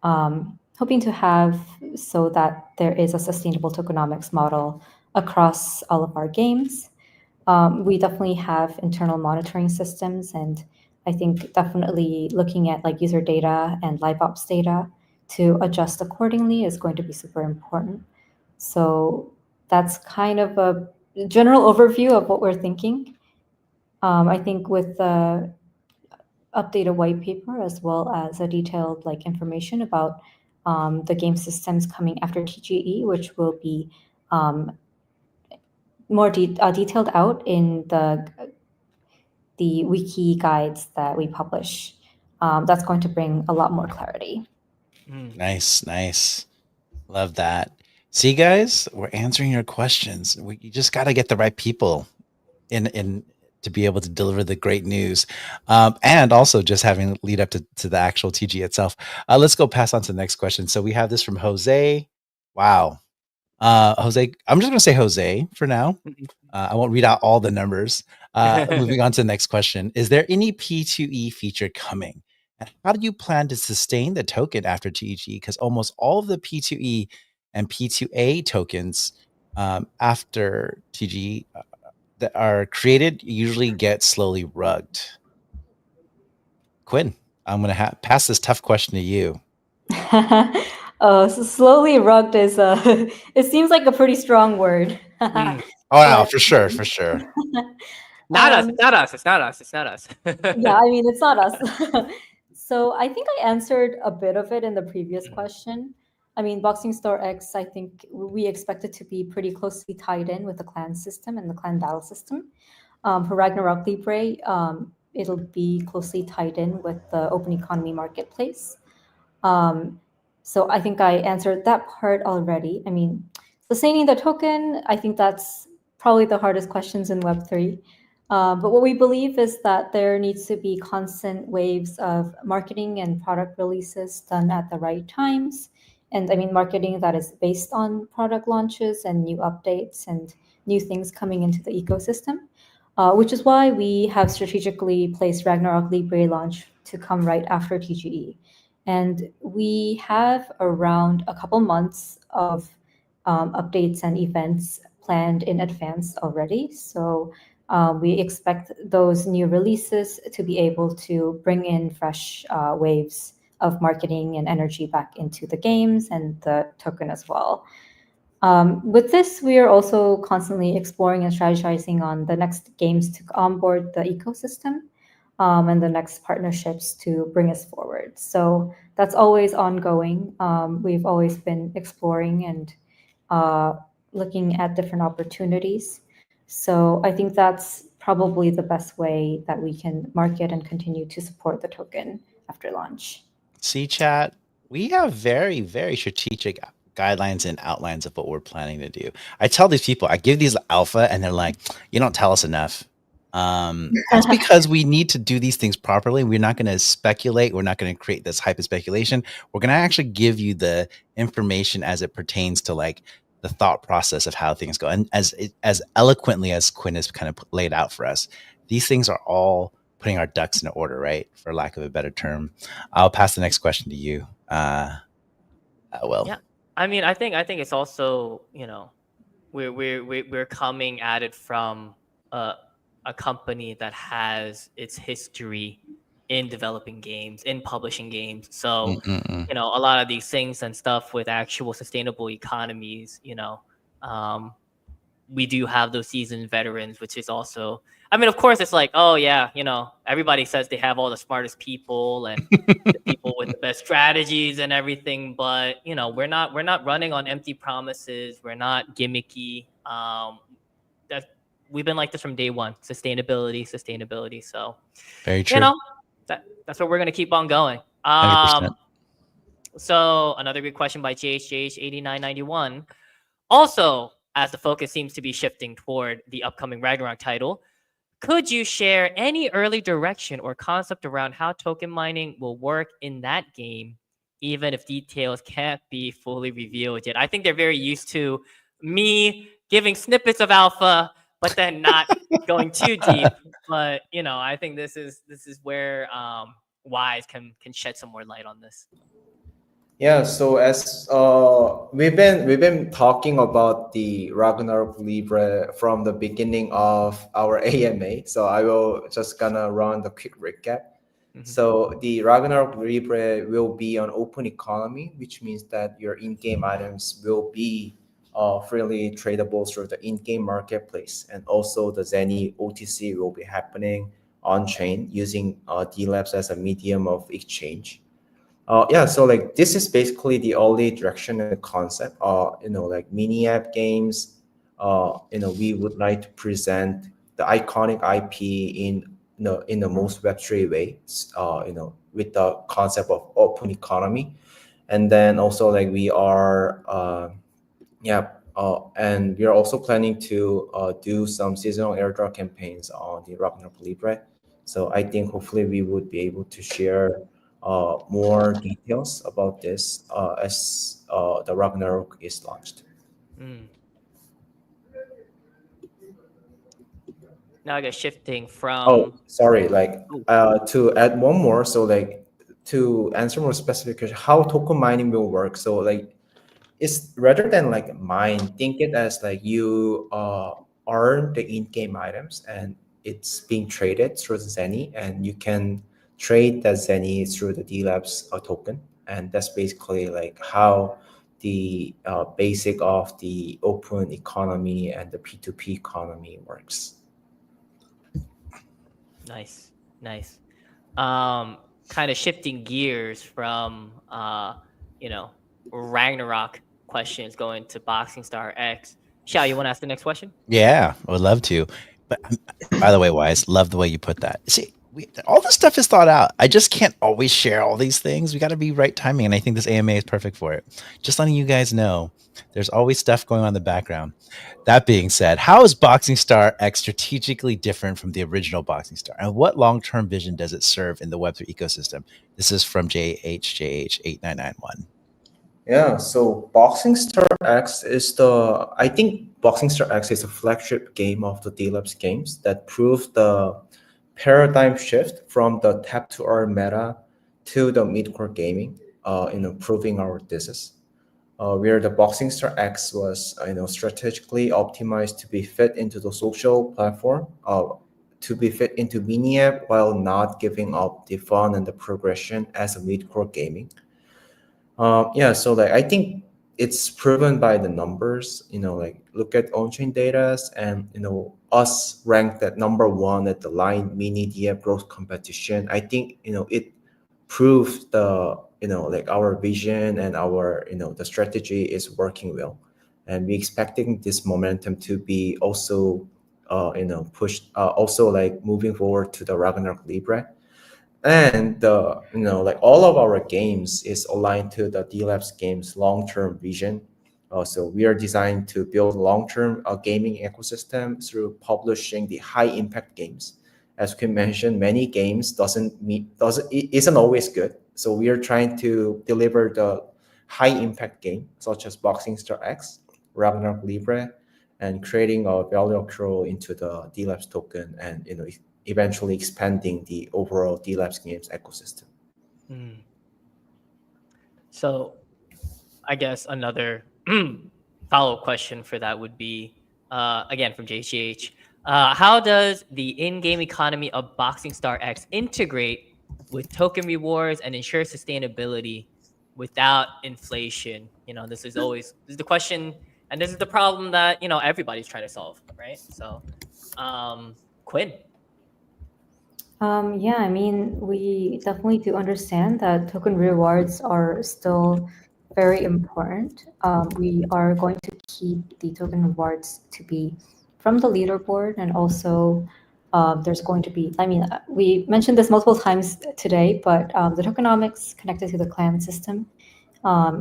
hoping to have so that there is a sustainable tokenomics model across all of our games. We definitely have internal monitoring systems, and I think definitely looking at like user data and live ops data to adjust accordingly is going to be super important. So that's kind of a general overview of what we're thinking. I think with the updated white paper as well as a detailed like information about the game systems coming after TGE, which will be more detailed out in the wiki guides that we publish. That's going to bring a lot more clarity. Nice, nice. Love that. See, guys, we're answering your questions. You just got to get the right people in to be able to deliver the great news, and also just having lead up to the actual TG itself. Let's go pass on to the next question. So we have this from Jose. Wow, Jose. I'm just going to say Jose for now. I won't read out all the numbers. Moving on to the next question. Is there any P2E feature coming? And how do you plan to sustain the token after TG? Because almost all of the P2E and P2A tokens after TG that are created usually get slowly rugged. Quinn, I'm going to pass this tough question to you. So slowly rugged is it seems like a pretty strong word. Oh, no, for sure, for sure. Not us. It's not us. It's not us. It's not us. Yeah, I mean, it's not us. So I think I answered a bit of it in the previous question. I mean, Boxing Star X, I think we expect it to be pretty closely tied in with the clan system and the clan battle system. For Ragnarok Libre, it'll be closely tied in with the open economy marketplace. So I think I answered that part already. I mean, Sustaining the token, I think that's probably the hardest questions in Web3. But what we believe is that there needs to be constant waves of marketing and product releases done at the right times. And I mean, marketing that is based on product launches and new updates and new things coming into the ecosystem, which is why we have strategically placed Ragnarok Libre launch to come right after TGE. And we have around a couple months of updates and events planned in advance already. So we expect those new releases to be able to bring in fresh waves of marketing and energy back into the games and the token as well. With this, we are also constantly exploring and strategizing on the next games to onboard the ecosystem, and the next partnerships to bring us forward. So that's always ongoing. We've always been exploring and looking at different opportunities. So I think that's probably the best way that we can market and continue to support the token after launch. See, chat, we have very, very strategic guidelines and outlines of what we're planning to do. I tell these people, I give these alpha, and they're like, "You don't tell us enough." That's because we need to do these things properly. We're not going to speculate. We're not going to create this hype of speculation. We're going to actually give you the information as it pertains to like the thought process of how things go, and as eloquently as Quinn has kind of laid out for us. These things are all putting our ducks in order, right? For lack of a better term. I'll pass the next question to you. Will. Yeah, I mean, I think it's also, we're coming at it from a company that has its history in developing games, in publishing games. So, Mm-mm-mm. a lot of these things and stuff with actual sustainable economies, we do have those seasoned veterans, which is also, I mean, of course, it's like, oh yeah, everybody says they have all the smartest people and the people with the best strategies and everything, but we're not running on empty promises. We're not gimmicky. That we've been like this from day one. Sustainability. So Very true. That's what we're gonna keep on going. 100%. So another good question by JHJH8991. Also, as the focus seems to be shifting toward the upcoming Ragnarok title, could you share any early direction or concept around how token mining will work in that game, even if details can't be fully revealed yet? I think they're very used to me giving snippets of alpha, but then not going too deep. But I think this is where Wise can shed some more light on this. Yeah, so as we've been talking about the Ragnarok Libre from the beginning of our AMA. So I will just gonna run the quick recap. So the Ragnarok Libre will be an open economy, which means that your in-game items will be freely tradable through the in-game marketplace, and also the Zenny OTC will be happening on-chain using Delabs as a medium of exchange. Yeah, so like this is basically the only direction and concept. Like mini app games. We would like to present the iconic IP in the most Web3 way. With the concept of open economy, and then also like we are, and we are also planning to do some seasonal airdrop campaigns on the Ragnarok Libre. So I think hopefully we would be able to share more details about this as the Ragnarok is launched. Now I guess shifting from. Oh, sorry. To add one more. So like to answer more specific question, how token mining will work. So like it's rather than like mine, think it as like you earn the in-game items and it's being traded through the Zenny, and you can trade that Zenny through the Delabs token. And that's basically like how the basic of the open economy and the P2P economy works. Nice. Kind of shifting gears from Ragnarok questions going to Boxing Star X. Xiao, you want to ask the next question? Yeah, I would love to. But by the way, Wise, love the way you put that. See, all this stuff is thought out. I just can't always share all these things. We got to be right timing, and I think this AMA is perfect for it. Just letting you guys know, there's always stuff going on in the background. That being said, how is Boxing Star X strategically different from the original Boxing Star, and what long-term vision does it serve in the Web3 ecosystem? This is from JHJH8991. Yeah, so Boxing Star X is I think Boxing Star X is a flagship game of the Delabs games that proved the paradigm shift from the tap to earn meta to the mid-core gaming, proving our thesis. Where the Boxing Star X was, strategically optimized to be fit into the social platform, to be fit into mini app while not giving up the fun and the progression as a mid-core gaming. Yeah, so like I think it's proven by the numbers. Like look at on-chain data and us ranked at number one at the line mini DF growth competition. I think it proves like our vision and our the strategy is working well, and we expecting this momentum to be also pushed also like moving forward to the Ragnarok Libre. And like all of our games is aligned to the DLabs games long-term vision. So we are designed to build long-term gaming ecosystem through publishing the high impact games. As Quinn mentioned, many games isn't always good. So we are trying to deliver the high impact game such as Boxing Star X, Ragnarok Libre, and creating a value accrual into the DLabs token, and eventually expanding the overall DLabs games ecosystem. Hmm. So I guess another follow-up question for that would be, again from JCH, how does the in-game economy of Boxing Star X integrate with token rewards and ensure sustainability without inflation? This is the question, and this is the problem that everybody's trying to solve, right? So, Quinn. Yeah, I mean, we definitely do understand that token rewards are still very important. We are going to keep the token rewards to be from the leaderboard, and also there's going to be, I mean, we mentioned this multiple times today, but the tokenomics connected to the clan system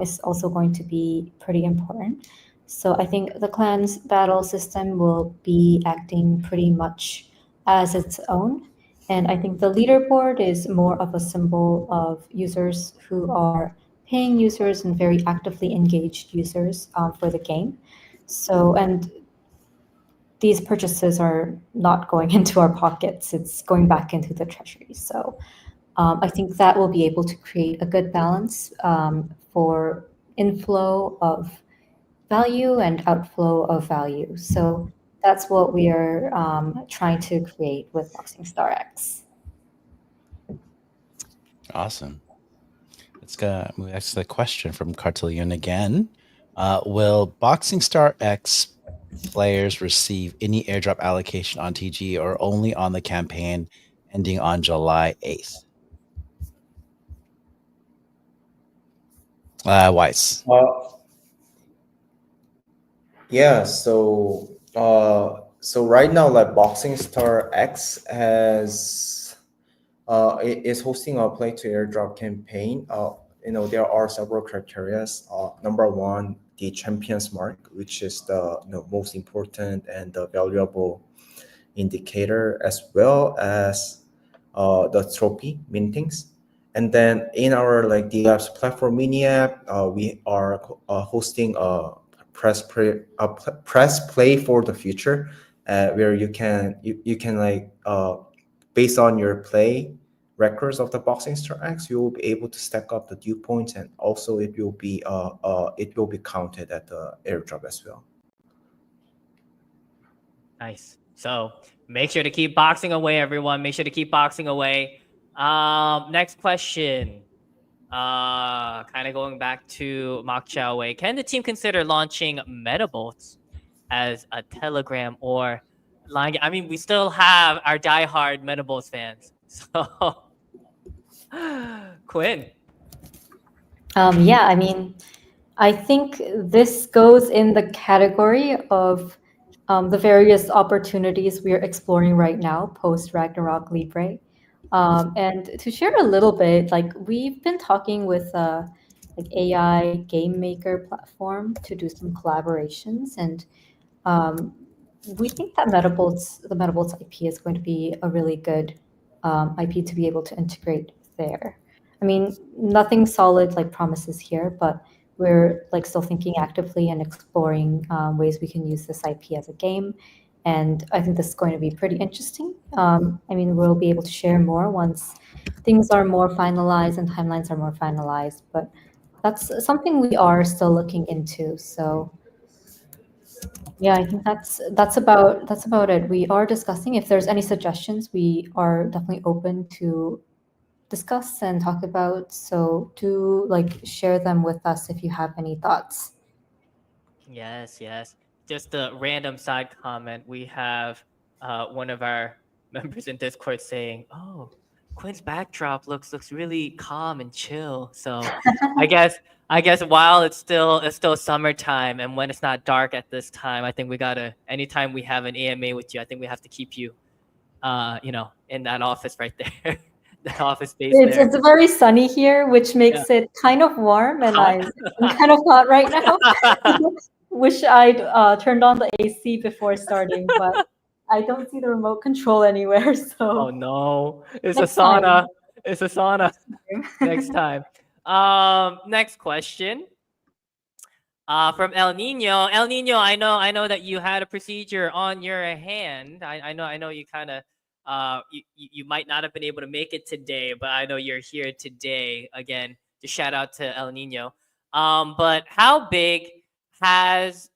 is also going to be pretty important. So I think the clan's battle system will be acting pretty much as its own. And I think the leaderboard is more of a symbol of users who are paying users and very actively engaged users for the game. So, and these purchases are not going into our pockets, it's going back into the treasury. So I think that will be able to create a good balance for inflow of value and outflow of value. So that's what we are trying to create with Boxing Star X. Awesome. Let's go move next to the question from Cartelion again. Will Boxing Star X players receive any airdrop allocation on TG or only on the campaign ending on July 8th? Weiss. Yeah, so right now, like Boxing Star X is hosting a play to airdrop campaign. There are several criteria. Number one, the champions mark, which is the most important and the valuable indicator, as well as the trophy mintings. And then in our like DLabs platform mini app, we are hosting a press play for the future, where you can like based on your play records of the Boxing Star X, you will be able to stack up the due points, and also it will be counted at the airdrop as well. Nice. So make sure to keep boxing away, everyone. Make sure to keep boxing away. Next question. Kind of going back to Mak Chao Wei. Can the team consider launching MetaBolts as a Telegram or line? I mean, we still have our diehard MetaBolts fans. So, Quinn. Yeah, I mean, I think this goes in the category of the various opportunities we are exploring right now post Ragnarok Libre. And to share a little bit, like we've been talking with like AI game maker platform to do some collaborations, and um, we think that the Metabolts IP is going to be a really good IP to be able to integrate there. I mean, nothing solid like promises here, but we're like still thinking actively and exploring ways we can use this IP as a game. And I think this is going to be pretty interesting. I mean, we'll be able to share more once things are more finalized and timelines are more finalized. But that's something we are still looking into. So yeah, I think that's about it. We are discussing. If there's any suggestions, we are definitely open to discuss and talk about. So do like share them with us if you have any thoughts. Yes, yes. Just a random side comment. We have one of our members in Discord saying, "Oh, Quinn's backdrop looks really calm and chill." So, I guess I guess while it's still summertime and when it's not dark at this time, I think we gotta anytime we have an AMA with you, I think we have to keep you, in that office right there, that office space It's there. it's very sunny here, which Yeah. makes it kind of warm, and Hot. I'm kind of hot right now. Wish I'd turned on the AC before starting, but I don't see the remote control anywhere. Oh So no, it's a next time. sauna. It's a sauna. Next time. Next question. From El Nino. El Nino, I know that you had a procedure on your hand. I know you kind of you might not have been able to make it today, but I know you're here today again to shout out to El Nino. But how big has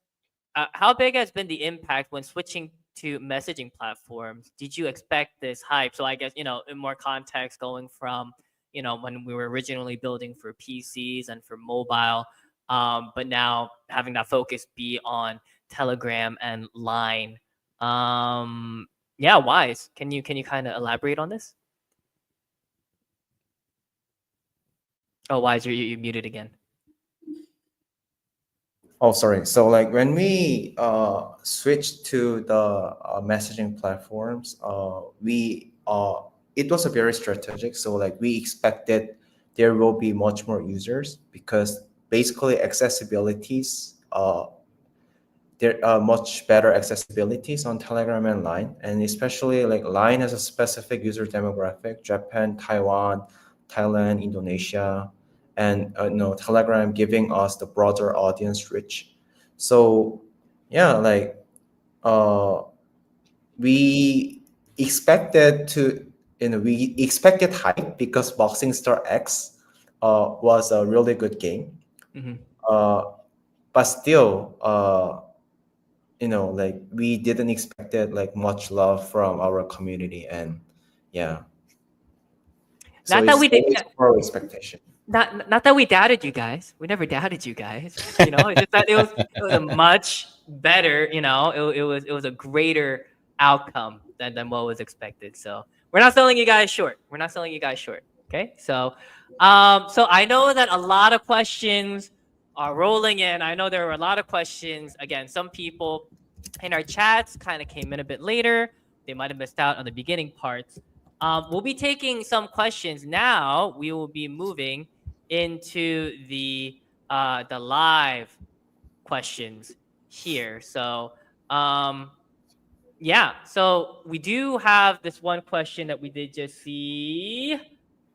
been the impact when switching to messaging platforms? Did you expect this hype? So I guess, in more context, going from, when we were originally building for PCs and for mobile, but now having that focus be on Telegram and Line. Yeah, Wise. Can you kind of elaborate on this? Oh, Wise, you muted again. Oh, sorry. So like when we switched to the messaging platforms, we it was a very strategic. So like we expected there will be much more users because basically accessibilities there are much better accessibilities on Telegram and Line, and especially like Line has a specific user demographic: Japan, Taiwan, Thailand, Indonesia, and Telegram giving us the broader audience reach. So yeah, like uh, we expected to we expected hype because Boxing Star X was a really good game, Hmm. uh, but still. Like we didn't expect it like much love from our community, and yeah, so Not that it's we did. always our expectation. Not that we doubted you guys. We never doubted you guys. It's just that it was a much better. It was a greater outcome than what was expected. So we're not selling you guys short. We're not selling you guys short. Okay. So I know that a lot of questions are rolling in. I know there were a lot of questions. Again, some people in our chats kind of came in a bit later. They might have missed out on the beginning parts. We'll be taking some questions now. We will be moving into the live questions here. So yeah, so we do have this one question that we did just see,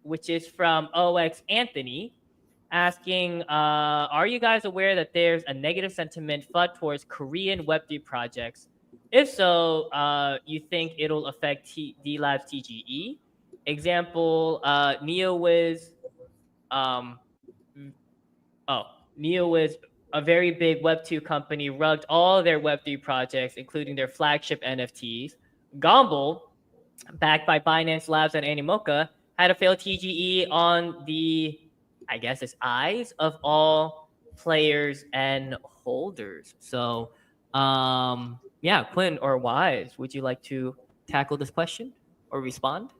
which is from OX Anthony asking, are you guys aware that there's a negative sentiment flood towards Korean Web3 projects? If so, you think it'll affect D-Labs TGE? Example, NeoWiz, um, oh, NeoWiz, a very big Web2 company, rugged all their Web3 projects, including their flagship NFTs. Gomble, backed by Binance Labs and Animoca, had a failed TGE on the, I guess, it's eyes of all players and holders. So, yeah, Quinn or Wise, would you like to tackle this question or respond?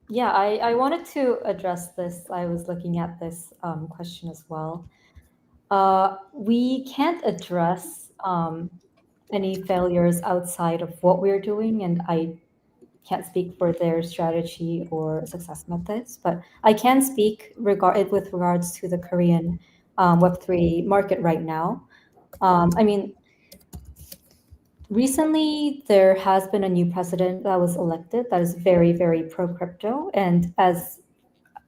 Yeah, I wanted to address this. I was looking at this question as well. We can't address any failures outside of what we're doing, and I can't speak for their strategy or success methods, but I can speak with regards to the Korean Web3 market right now. I mean, recently there has been a new president that was elected that is very, very pro crypto, and as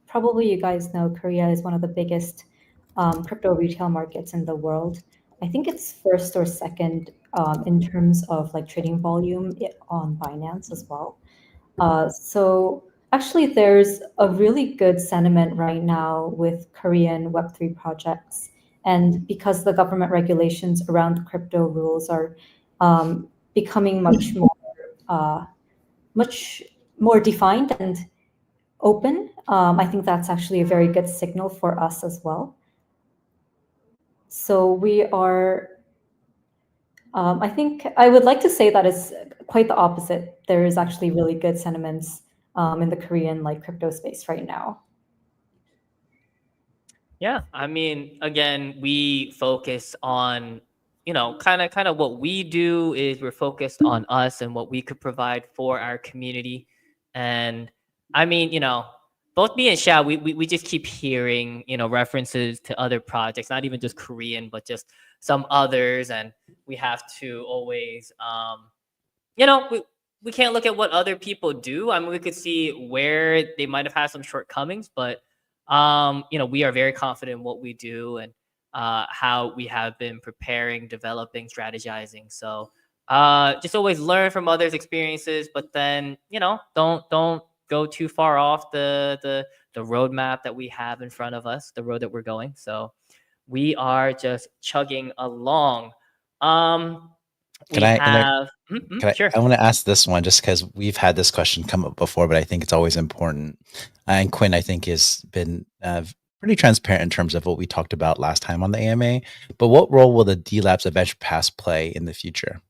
probably you guys know, Korea is one of the biggest crypto retail markets in the world. I think it's first or second in terms of like trading volume on Binance as well. So actually, there's a really good sentiment right now with Korean Web3 projects. And because the government regulations around crypto rules are becoming much more defined and open, I think that's actually a very good signal for us as well. So we are, I think I would like to say that it's quite the opposite. There is actually really good sentiments in the Korean like crypto space right now. Yeah, I mean, again, we focus on, kind of what we do is we're focused on us and what we could provide for our community. And I mean, both me and Xiao, we just keep hearing, references to other projects, not even just Korean, but just some others. And we have to always, we can't look at what other people do. I mean, we could see where they might have had some shortcomings, but we are very confident in what we do and how we have been preparing, developing, strategizing. So just always learn from others' experiences, but then don't go too far off the roadmap that we have in front of us, the road that we're going. So we are just chugging along. Can Sure. I want to ask this one just because we've had this question come up before, but I think it's always important. And Quinn, I think, has been pretty transparent in terms of what we talked about last time on the AMA. But what role will the Delabs Adventure Pass play in the future?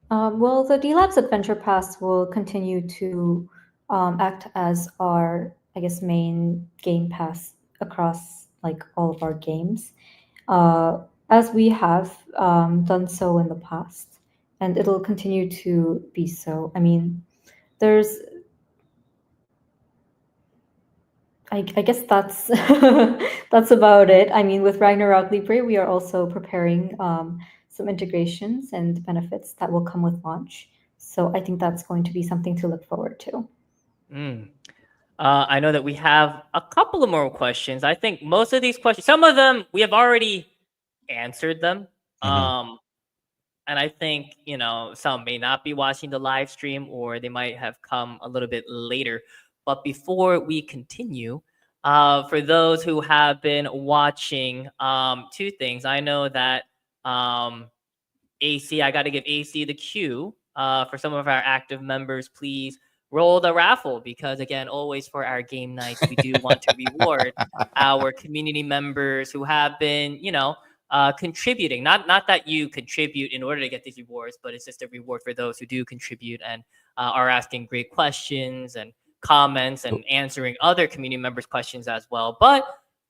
Well, the Delabs Adventure Pass will continue to act as our, I guess, main game pass across like all of our games. As we have done so in the past, and it'll continue to be so. I mean, I guess that's that's about it. I mean, with Ragnarok Libre, we are also preparing some integrations and benefits that will come with launch. So I think that's going to be something to look forward to. I know that we have a couple of more questions. I think most of these questions, some of them we have already answered them. And I think, some may not be watching the live stream or they might have come a little bit later. But before we continue, for those who have been watching, two things. I know that AC, I got to give AC the cue. For some of our active members, please roll the raffle because, again, always for our game nights, we do want to reward our community members who have been, contributing. Not that you contribute in order to get these rewards, but it's just a reward for those who do contribute and are asking great questions and comments and answering other community members' questions as well. But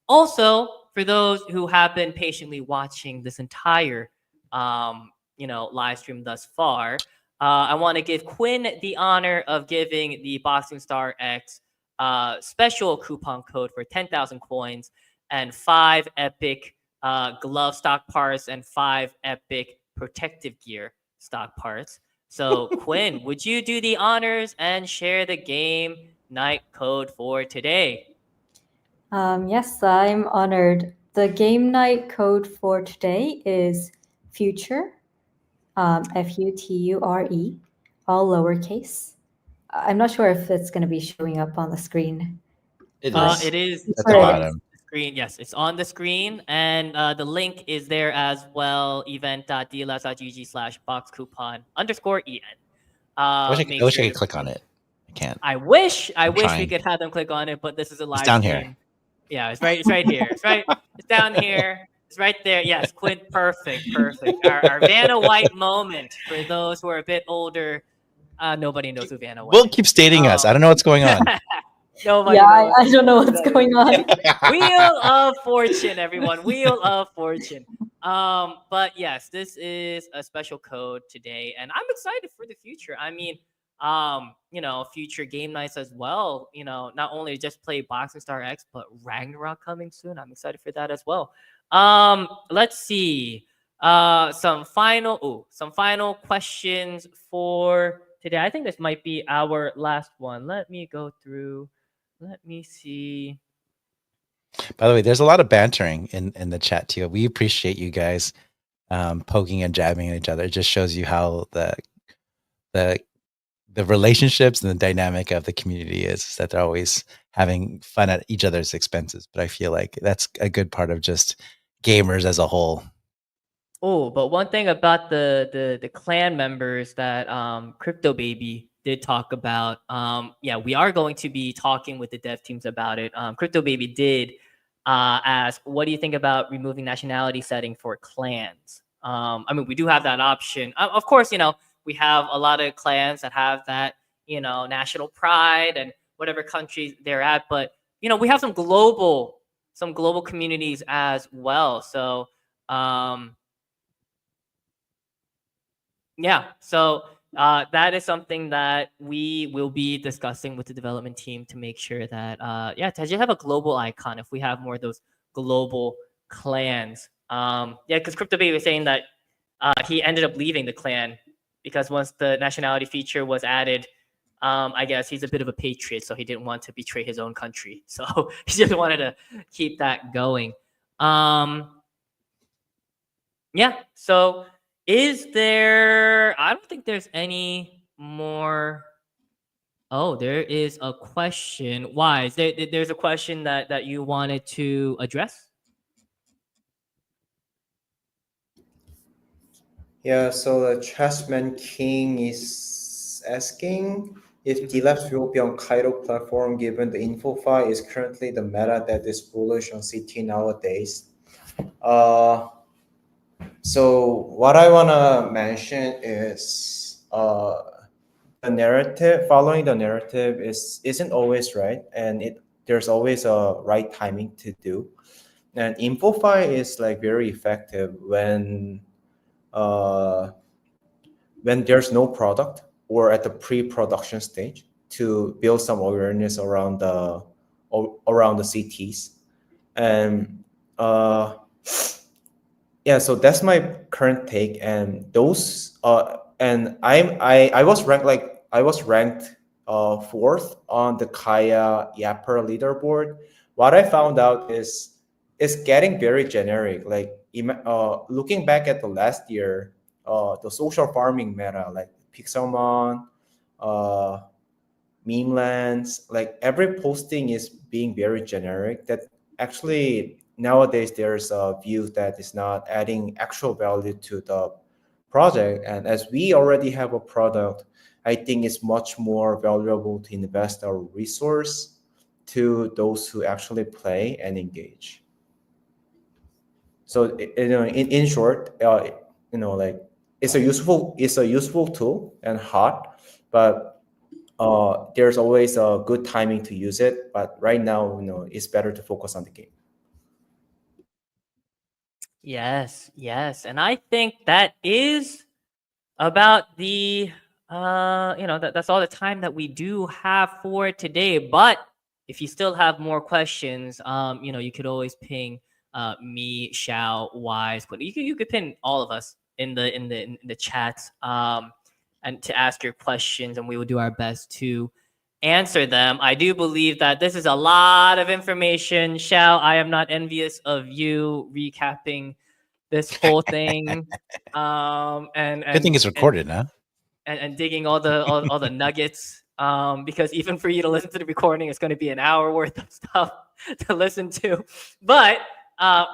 also for those who have been patiently watching this entire live stream thus far, I want to give Quinn the honor of giving the Boxing Star X special coupon code for 10,000 coins and 5 epic glove stock parts and 5 epic protective gear stock parts. So Quinn, would you do the honors and share the game night code for today? Yes, I'm honored. The game night code for today is future, FUTURE, all lowercase. I'm not sure if it's going to be showing up on the screen. It is at the bottom. Screen. Yes, it's on the screen, and the link is there as well. event.dlabs.gg/boxcoupon_en. I wish I could click on it. I can't. I wish we could have them click on it, but this is a live down stream. Here. Yeah, it's right here. It's right. It's down here. It's right there. Yes, Quinn. Perfect. Our Vanna White moment for those who are a bit older. Nobody knows who Vanna White. Will keep stating us. I don't know what's going on. Nobody knows. I don't know what's going on. Wheel of Fortune, everyone. Wheel of Fortune. But yes, this is a special code today, and I'm excited for the future. I mean, future game nights as well. Not only just play Boxing Star X, but Ragnarok coming soon. I'm excited for that as well. Let's see. Some final questions for today. I think this might be our last one. Let me go through. Let me see. By the way, there's a lot of bantering in the chat too. We appreciate you guys poking and jabbing at each other. It just shows you how the the relationships and the dynamic of the community is that they're always having fun at each other's expenses. But I feel like that's a good part of just gamers as a whole. Oh, but one thing about the clan members that Crypto Baby did talk about, yeah, we are going to be talking with the dev teams about it. Crypto Baby did ask, what do you think about removing nationality setting for clans? I mean, we do have that option. Of course, we have a lot of clans that have that, national pride and whatever country they're at, but we have some global communities as well. So. Yeah, so that is something that we will be discussing with the development team to make sure that, to just have a global icon if we have more of those global clans. Yeah, because Crypto Baby was saying that he ended up leaving the clan because once the nationality feature was added, I guess he's a bit of a patriot, so he didn't want to betray his own country. So he just wanted to keep that going. Yeah, so is there, I don't think there's any more. Oh, there is a question. Why? There's a question that you wanted to address? Yeah, so the Chessman King is asking if Delabs will be on Kaido platform given the info file is currently the meta that is bullish on CT nowadays. So what I want to mention is the narrative, following the narrative isn't always right, and there's always a right timing to do. And InfoFi is like very effective uh, when there's no product or at the pre-production stage to build some awareness around the CTs. And yeah, so that's my current take. And those and I was ranked fourth on the Kaya Yapper leaderboard. What I found out is it's getting very generic. Like looking back at the last year, the social farming meta like Pixelmon, uh, meme lands, like every posting is being very generic. That actually nowadays there's a view that is not adding actual value to the project. And as we already have a product, I think it's much more valuable to invest our resource to those who actually play and engage. So in short, like it's a useful tool and hot, but there's always a good timing to use it. But right now, it's better to focus on the game. Yes, and I think that is about the that's all the time that we do have for today. But if you still have more questions, you could always ping me, Xiao, Wise, but you could ping all of us in the chat, and to ask your questions, and we will do our best to answer them. I do believe that this is a lot of information. Xiao, I am not envious of you recapping this whole thing. And Good thing it's recorded, huh? and digging all the nuggets. Because even for you to listen to the recording, it's going to be an hour worth of stuff to listen to. But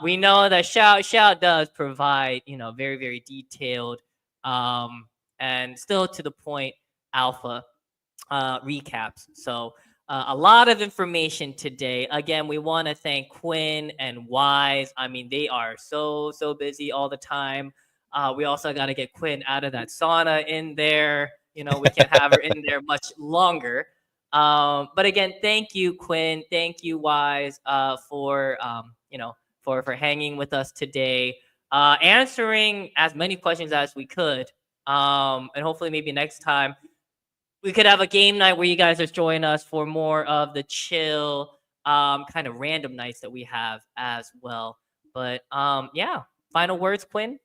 we know that Xiao does provide, very, very detailed, and still to the point alpha recaps. So a lot of information today. Again, we want to thank Quinn and Wise. I mean, they are so busy all the time. We also got to get Quinn out of that sauna in there. We can have her in there much longer. But again, thank you, Quinn. Thank you, Wise, for for hanging with us today. answering as many questions as we could. And hopefully maybe next time we could have a game night where you guys just join us for more of the chill, kind of random nights that we have as well. But yeah, final words, Quinn.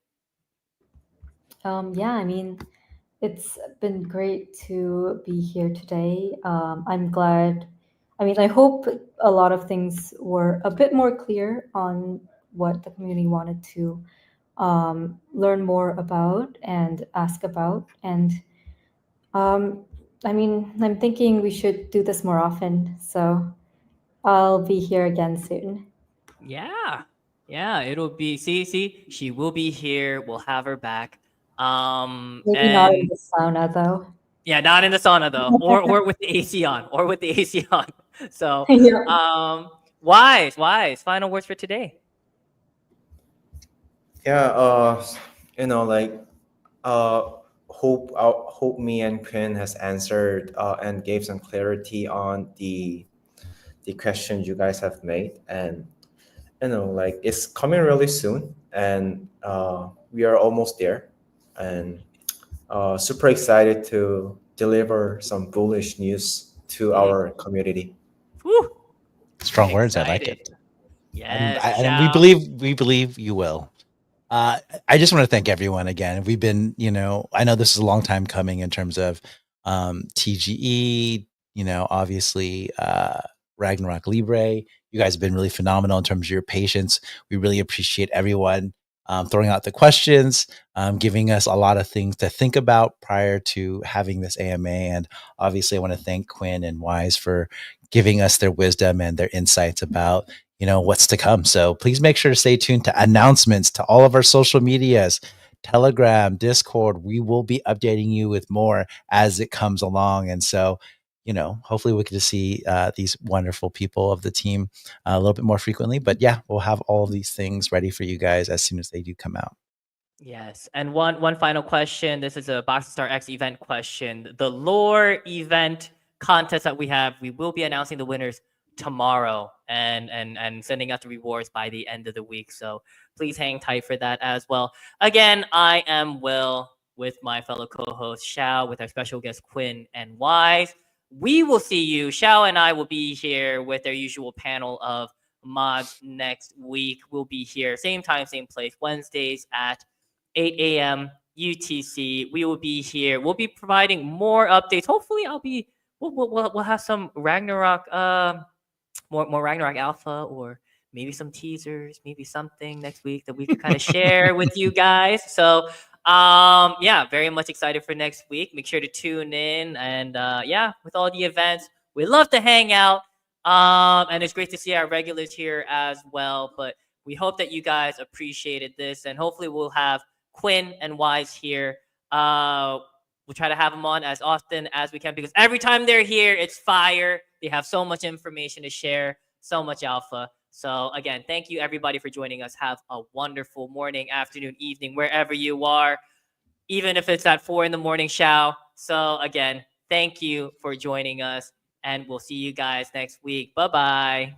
Yeah, I mean, it's been great to be here today. I'm glad. I mean, I hope a lot of things were a bit more clear on what the community wanted to learn more about and ask about. And um, I mean, I'm thinking we should do this more often. So I'll be here again soon. Yeah. Yeah, it'll be see, she will be here. We'll have her back. Maybe not in And the sauna though. yeah, not in the sauna though, or with the AC on, or with the AC on. So, Yeah. wise. Final words for today. Yeah, like hope me and Quinn has answered and gave some clarity on the questions you guys have made, and like it's coming really soon, and we are almost there, and super excited to deliver some bullish news to Mm, our community. whew, Strong words. I like excited. it. Yes, And we Shao. believe you will. I just want to thank everyone again. We've been, I know this is a long time coming in terms of TGE, obviously Ragnarok Libre. You guys have been really phenomenal in terms of your patience. We really appreciate everyone throwing out the questions, giving us a lot of things to think about prior to having this AMA. And obviously, I want to thank Quinn and Wise for giving us their wisdom and their insights about what's to come. So please make sure to stay tuned to announcements to all of our social medias, Telegram, Discord. We will be updating you with more as it comes along. And so, hopefully we get to see these wonderful people of the team a little bit more frequently. But yeah, we'll have all of these things ready for you guys as soon as they do come out. Yes, and one final question. This is a Boxing Star X event question. The lore event contest that we have, we will be announcing the winners tomorrow and sending out the rewards by the end of the week. So please hang tight for that as well. Again, I am Will with my fellow co-host Xiao, with our special guest Quinn and Wise. We will see you. Xiao and I will be here with our usual panel of mods next week. We'll be here same time, same place, Wednesdays at 8 a.m. UTC. We will be here. We'll be providing more updates. Hopefully, we'll have some Ragnarok, more Ragnarok Alpha, or maybe some teasers, maybe something next week that we could kind of share with you guys. So, yeah, very much excited for next week. Make sure to tune in, and yeah, with all the events, we love to hang out. And it's great to see our regulars here as well. But we hope that you guys appreciated this, and hopefully, we'll have Quinn and Wise here. We'll try to have them on as often as we can, because every time they're here, it's fire. They have so much information to share, so much alpha. So again, thank you everybody for joining us. Have a wonderful morning, afternoon, evening, wherever you are, even if it's at 4 a.m, Shao. So again, thank you for joining us, and we'll see you guys next week. Bye-bye.